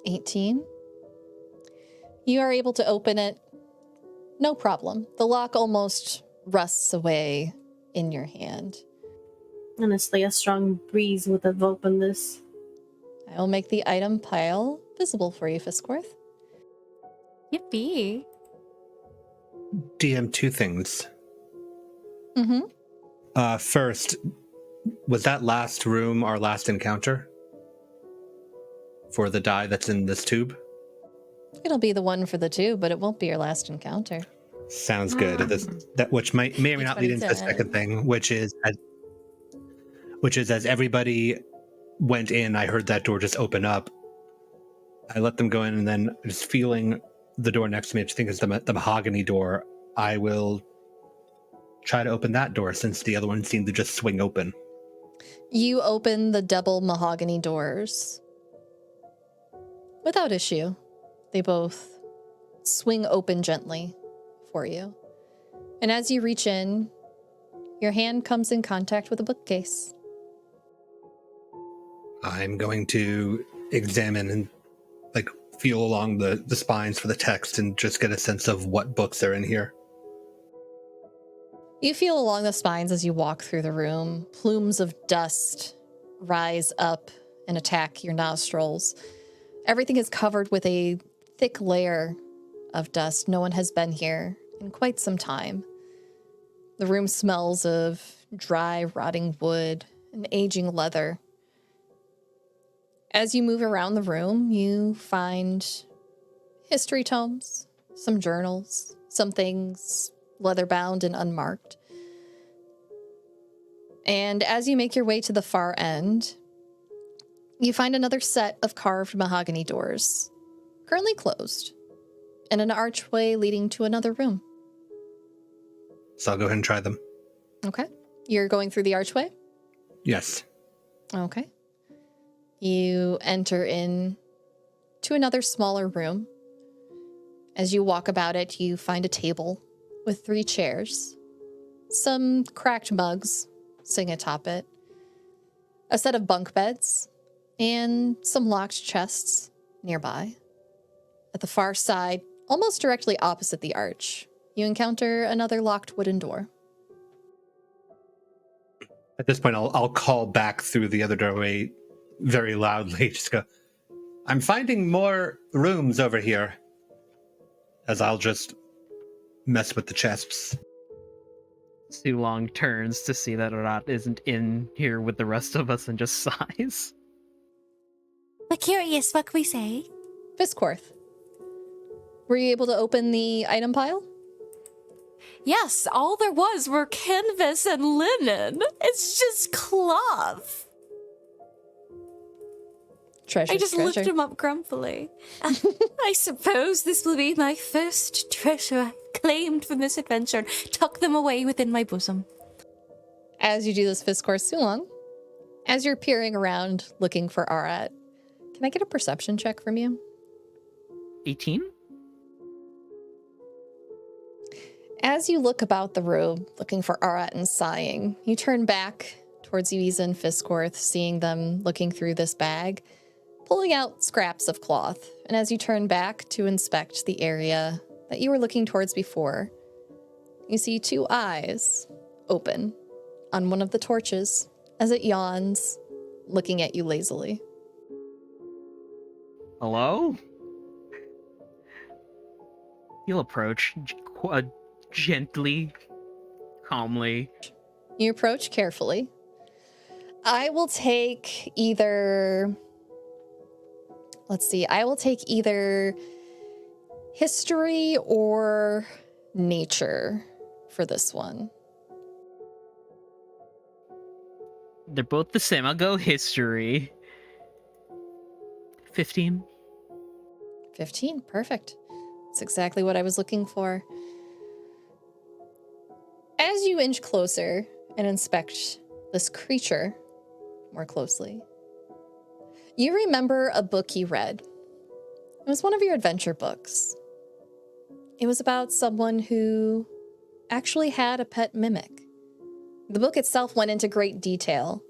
18. You are able to open it. No problem. The lock almost rusts away in your hand. Honestly, a strong breeze would have opened this. I will make the item pile visible for you, Fiskworth. Yippee. DM, two things. Mm-hmm. First, was that last room our last encounter? For the die that's in this tube? It'll be the one for the two, but it won't be your last encounter. Sounds good. That which may or may not lead into the 2010. second thing, which is as everybody went in, I heard that door just open up. I let them go in, and then just feeling the door next to me, which I think is the mahogany door, I will try to open that door since the other one seemed to just swing open. You open the double mahogany doors. Without issue. They both swing open gently for you. And as you reach in, your hand comes in contact with a bookcase. I'm going to examine and feel along the spines for the text and just get a sense of what books are in here. You feel along the spines as you walk through the room. Plumes of dust rise up and attack your nostrils. Everything is covered with a thick layer of dust. No one has been here in quite some time. The room smells of dry, rotting wood and aging leather. As you move around the room, you find history tomes, some journals, some things leather-bound and unmarked. And as you make your way to the far end, you find another set of carved mahogany doors, currently closed, and an archway leading to another room. So I'll go ahead and try them. Okay. You're going through the archway? Yes. Okay. You enter in to another smaller room. As you walk about it, you find a table with 3 chairs, some cracked mugs sitting atop it, a set of bunk beds, and some locked chests nearby. At the far side, almost directly opposite the arch, you encounter another locked wooden door. At this point, I'll call back through the other doorway very loudly. Just go, I'm finding more rooms over here. As I'll just mess with the chests. Sulong turns to see that Arat isn't in here with the rest of us and just sighs. We're curious, what can we say? Fiskworth, were you able to open the item pile? Yes, all there was were canvas and linen. It's just cloth. Treasure. I just lift him up grumpily. I suppose this will be my first treasure I claimed from this adventure and tuck them away within my bosom. As you do this, Fiskworth, Sulong, as you're peering around looking for Arat, can I get a perception check from you? 18? As you look about the room, looking for Arat and sighing, you turn back towards Yuisa and Fiskworth, seeing them looking through this bag, pulling out scraps of cloth. And as you turn back to inspect the area that you were looking towards before, you see 2 eyes open on one of the torches as it yawns, looking at you lazily. Hello? You'll approach, Gently, calmly. You approach carefully. I will take either... Let's see. I will take either history or nature for this one. They're both the same. I'll go history. 15. 15. Perfect. That's exactly what I was looking for. As you inch closer and inspect this creature more closely, you remember a book you read. It was one of your adventure books. It was about someone who actually had a pet mimic. The book itself went into great detail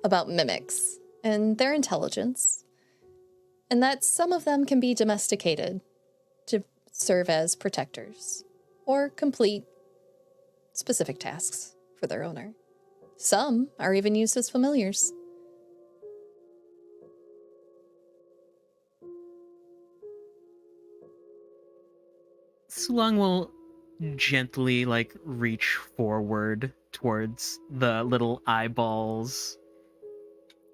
about mimics and their intelligence, and that some of them can be domesticated to serve as protectors or complete specific tasks for their owner. Some are even used as familiars. Sulong will gently, reach forward towards the little eyeballs.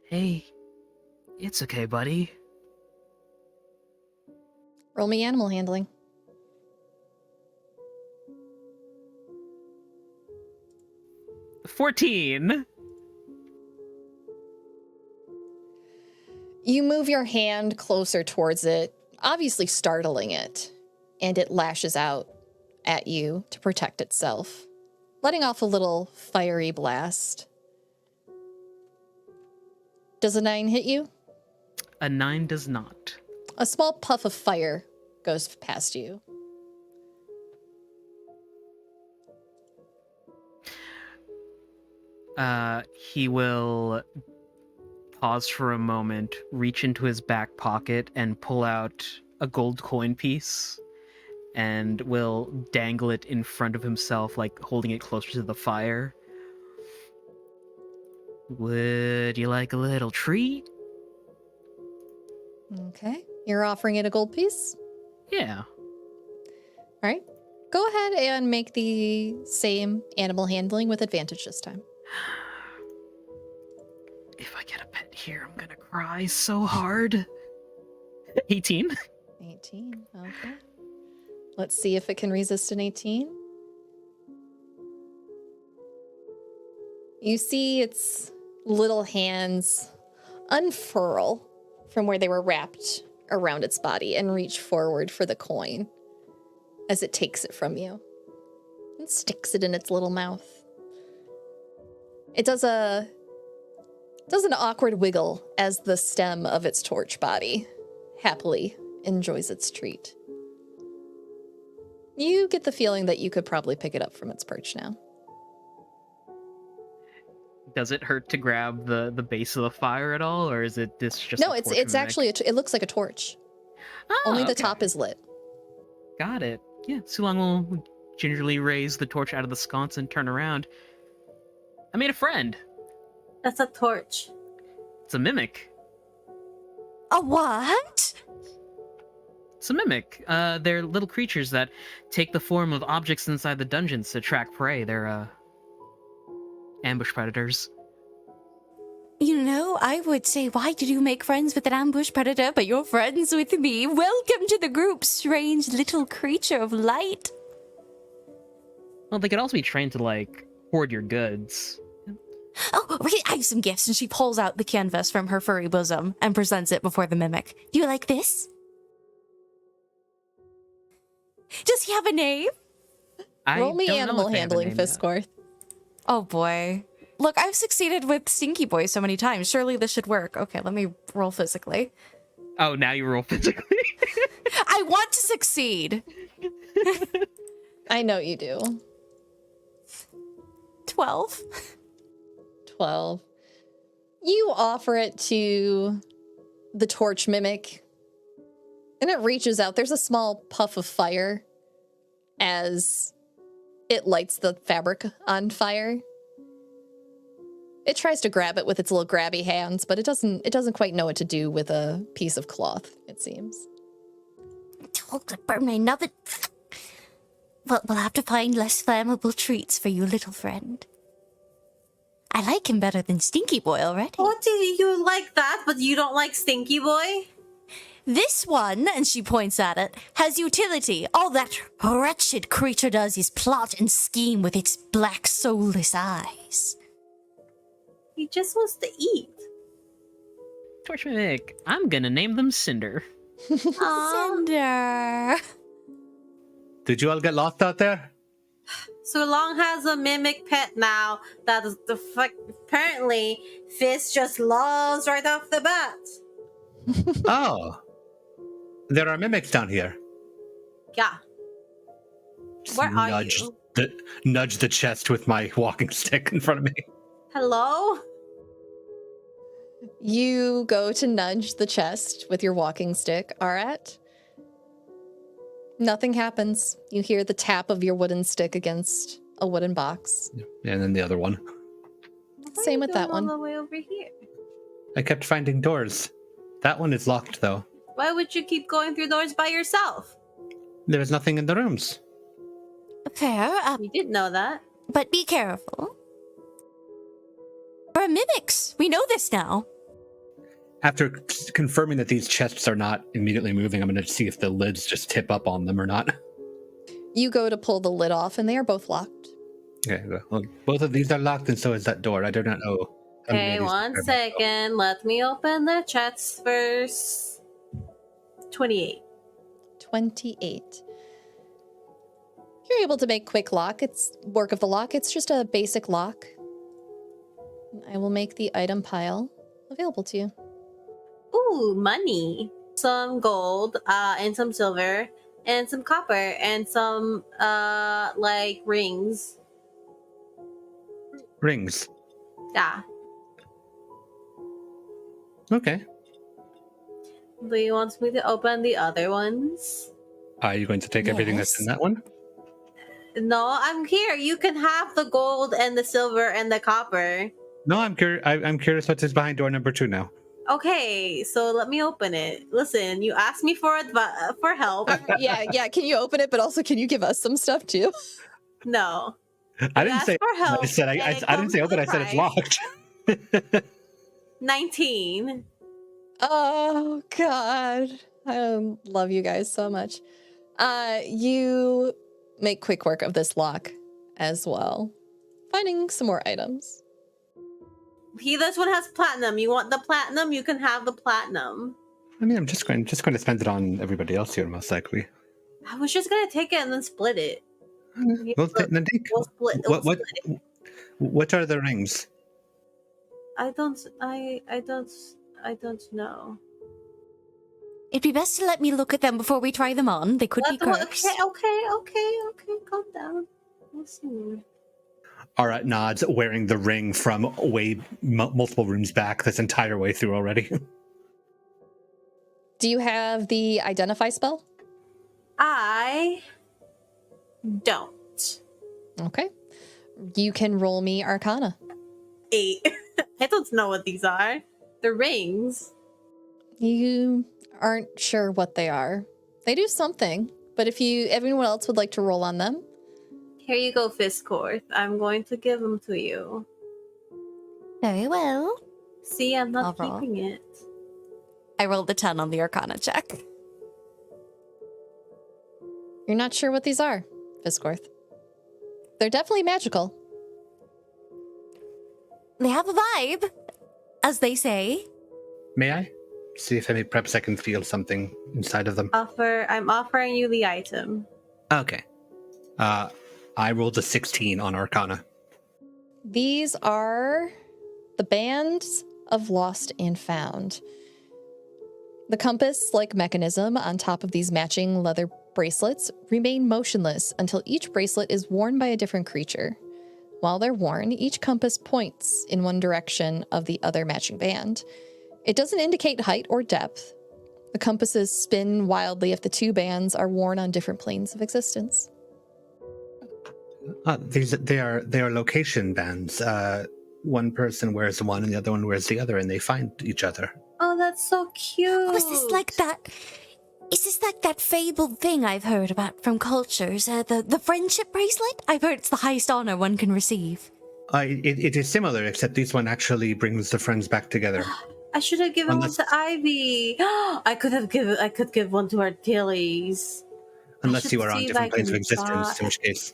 Hey, it's okay, buddy. Roll me animal handling. $14. You move your hand closer towards it, obviously startling it, and it lashes out at you to protect itself, letting off a little fiery blast. Does a 9 hit you? A 9 does not. A small puff of fire goes past you. He will pause for a moment, reach into his back pocket, and pull out a gold coin piece, and will dangle it in front of himself, holding it closer to the fire. Would you like a little treat? Okay. You're offering it a gold piece? Yeah. All right. Go ahead and make the same animal handling with advantage this time. If I get a pet here, I'm gonna cry so hard. 18. 18. Okay. Let's see if it can resist an 18. You see its little hands unfurl from where they were wrapped around its body and reach forward for the coin as it takes it from you and sticks it in its little mouth. It does an awkward wiggle as the stem of its torch body happily enjoys its treat. You get the feeling that you could probably pick it up from its perch now. Does it hurt to grab the base of the fire at all, or is it this just? No, a it's torch mimic? actually it looks like a torch. Only the top is lit. Got it. Yeah, Sulong will gingerly raise the torch out of the sconce and turn around. I made a friend. That's a torch. It's a mimic. A what? It's a mimic. They're little creatures that take the form of objects inside the dungeons to track prey. They're ambush predators. You know, I would say, why did you make friends with an ambush predator, but you're friends with me? Welcome to the group, strange little creature of light. Well, they could also be trained to, hoard your goods. Oh, wait, I have some gifts. And she pulls out the canvas from her furry bosom and presents it before the mimic. Do you like this? Does he have a name? Roll me don't know animal if they have a handling, name yet. Fiskworth. Oh boy. Look, I've succeeded with Stinky Boy so many times. Surely this should work. Okay, let me roll physically. Oh, now you roll physically. I want to succeed. I know you do. 12. 12. You offer it to the torch mimic, and it reaches out. There's a small puff of fire as it lights the fabric on fire. It tries to grab it with its little grabby hands, but it doesn't quite know what to do with a piece of cloth, it seems. Don't burn my nubbin. Well, we'll have to find less flammable treats for you, little friend. I like him better than Stinky Boy already. What do you like that, but you don't like Stinky Boy? This one, and she points at it, has utility. All that wretched creature does is plot and scheme with its black, soulless eyes. He just wants to eat. Torchwick, I'm gonna name them Cinder. Cinder. Did you all get lost out there? So Long has a mimic pet now that is apparently Fist just loves right off the bat. Oh. There are mimics down here. Yeah. Just Where are you? Nudge the chest with my walking stick in front of me. Hello? You go to nudge the chest with your walking stick, Arat. Nothing happens. You hear the tap of your wooden stick against a wooden box. And then the other one. Same with that one. All the way over here. I kept finding doors. That one is locked, though. Why would you keep going through doors by yourself? There is nothing in the rooms. Fair, You didn't know that. but be careful. We're mimics. We know this now. After confirming that these chests are not immediately moving, I'm going to see if the lids just tip up on them or not. You go to pull the lid off, and they are both locked. Okay, well, both of these are locked, and so is that door. I do not know. how many Okay, of these one are- second. Let me open the chests first. 28. 28. You're able to make quick lock. It's work of the lock. It's just a basic lock. I will make the item pile available to you. Ooh, money. Some gold, and some silver, and some copper, and some, like, rings. Rings. Yeah. Okay. Do you want me to open the other ones? Are you going to take everything that's in Yes. that one? No, I'm here. You can have the gold and the silver and the copper. No, I'm curious. I'm curious what is behind door number 2 now. Okay, so let me open it. Listen, you asked me for for help. yeah. Can you open it? But also, can you give us some stuff too? No. I You didn't asked say. for help, I said and I it didn't comes say with open. a I said it's price. locked. 19. Oh God, I love you guys so much. You make quick work of this lock as well, finding some more items. This one has platinum. You want the platinum? You can have the platinum. I mean, I'm just going to spend it on everybody else here, most likely. I was just gonna take it and then split it. Well, then take. We'll split. We'll What split it. what are the rings? I don't know. It'd be best to let me look at them before we try them on. They could be Okay, cursed. okay. Calm down. We'll see. All right, nods, wearing the ring from way multiple rooms back this entire way through already. Do you have the identify spell? I don't. Okay. You can roll me Arcana. 8. I don't know what these are. The rings. You aren't sure what they are. They do something, but if everyone else would like to roll on them. Here you go, Fistcorth. I'm going to give them to you. Very well. See, I'm not I'll roll. keeping it. I rolled a 10 on the Arcana check. You're not sure what these are, Fiskorth. They're definitely magical. They have a vibe, as they say. May I see if perhaps I can feel something inside of them? I'm offering you the item. Okay. I rolled a 16 on Arcana. These are the bands of Lost and Found. The compass-like mechanism on top of these matching leather bracelets remain motionless until each bracelet is worn by a different creature. While they're worn, each compass points in one direction of the other matching band. It doesn't indicate height or depth. The compasses spin wildly if the two bands are worn on different planes of existence. They are location bands. One person wears one and the other one wears the other, and they find each other. Oh, that's so cute. Oh, is this like that Is this like that fabled thing I've heard about from cultures? The friendship bracelet? I've heard it's the highest honor one can receive. It is similar, except this one actually brings the friends back together. I should have given Unless- one to Ivy. I could give one to Artilles. Unless you are on see if different I planes of can existence, buy- in which case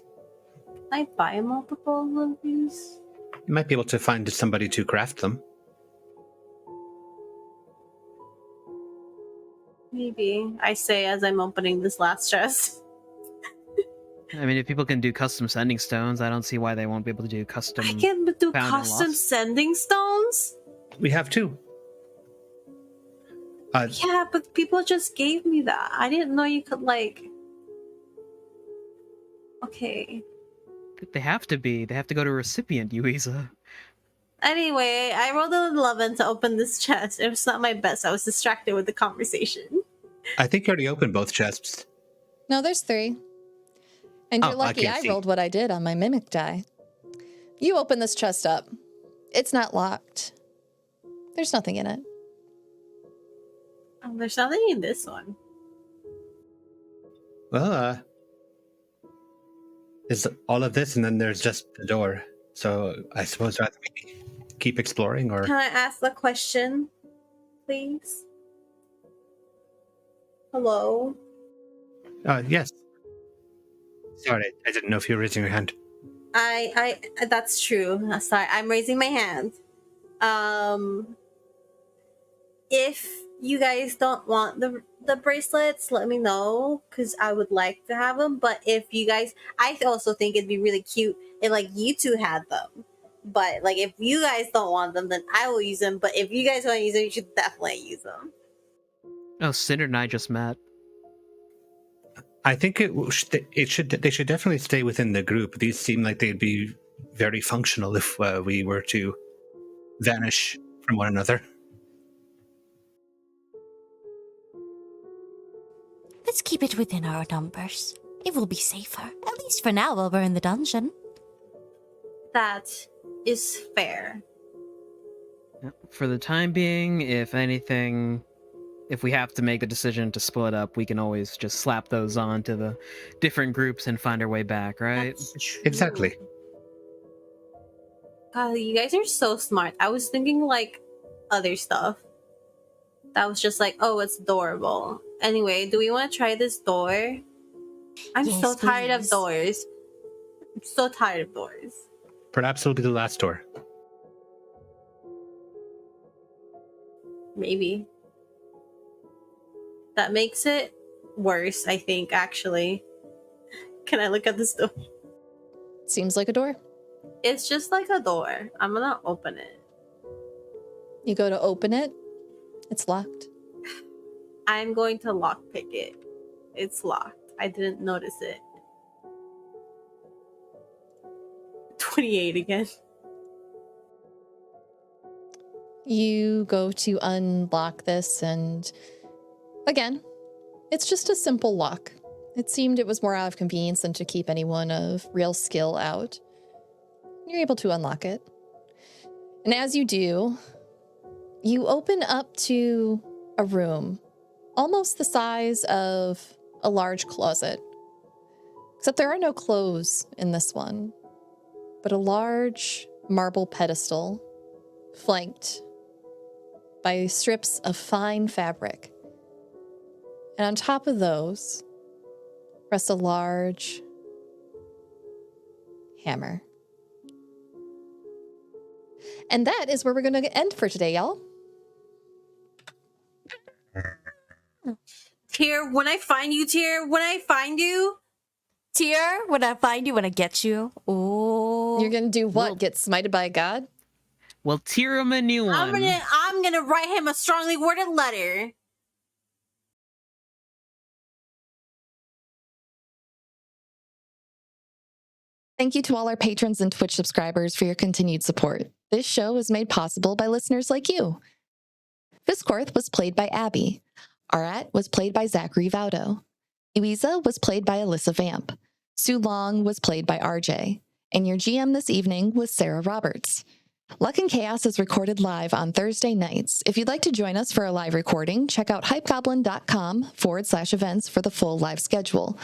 Can I buy multiple of these? you might be able to find somebody to craft them. Maybe. I say as I'm opening this last chest. I mean, if people can do custom sending stones, I don't see why they won't be able to do custom. I can do Found and custom lost. sending stones? We have two. Yeah, but people just gave me that. I didn't know you could, like... Okay. They have to be. They have to go to recipient, Yuiza. Anyway, I rolled an 11 to open this chest. It was not my best. I was distracted with the conversation. I think you already opened both chests. No, there's 3. And you're Oh, I lucky can't I see. rolled what I did on my mimic die. You open this chest up. It's not locked. There's nothing in it. Oh, there's nothing in this one. Well, there's all of this, and then there's just the door. So I suppose rather we keep exploring, or Can I ask a question, please? Hello? yes. Sorry, I didn't know if you were raising your hand. I that's true. Sorry, I'm raising my hand. If you guys don't want the bracelets, let me know, because I would like to have them. But if you guys, I also think it'd be really cute if like you two had them. But like if you guys don't want them, then I will use them. But if you guys want to use them, you should definitely use them. Oh, Cinder and I just met. I think they should definitely stay within the group. These seem like they'd be very functional if we were to vanish from one another. Let's keep it within our numbers. It will be safer, at least for now while we're in the dungeon. That is fair. For the time being, if anything, if we have to make a decision to split up, we can always just slap those on to the different groups and find our way back, right? That's true. Exactly. God, you guys are so smart. I was thinking like other stuff. That was just like, oh, it's adorable. Anyway, do we want to try this door? I'm Yes, so tired of please. doors. I'm so tired of doors. Perhaps it'll be the last door. Maybe. That makes it worse, I think, actually. Can I look at this door? Seems like a door. It's just like a door. I'm gonna open it. You go to open it. It's locked. I'm going to lockpick it. It's locked. I didn't notice it. 28 again. You go to unlock this, and again, it's just a simple lock. It seemed it was more out of convenience than to keep anyone of real skill out. You're able to unlock it. And as you do, you open up to a room almost the size of a large closet. Except there are no clothes in this one, but a large marble pedestal flanked by strips of fine fabric. And on top of those rests a large hammer. And that is where we're going to end for today, y'all. Tyr, when I find you, Tyr, when I find you, Tyr, when I find you, when I get you, oh, You're going to do what? Well- Get smited by a god? Well, tear him a new one. I'm gonna write him a strongly worded letter. Thank you to all our patrons and Twitch subscribers for your continued support. This show is made possible by listeners like you. Viscorth was played by Abby. Arat was played by Zachary Vaudo. Louisa was played by Alyssa Vamp. Sue Long was played by RJ. And your GM this evening was Sarah Roberts. Luck and Chaos is recorded live on Thursday nights. If you'd like to join us for a live recording, check out hypegoblin.com/events for the full live schedule.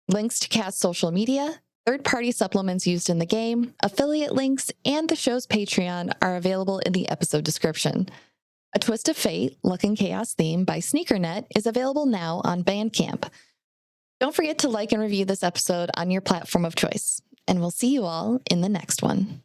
Links to cast social media, third-party supplements used in the game, affiliate links, and the show's Patreon are available in the episode description. A Twist of Fate, Luck and Chaos theme by SneakerNet is available now on Bandcamp. Don't forget to like and review this episode on your platform of choice, and we'll see you all in the next one.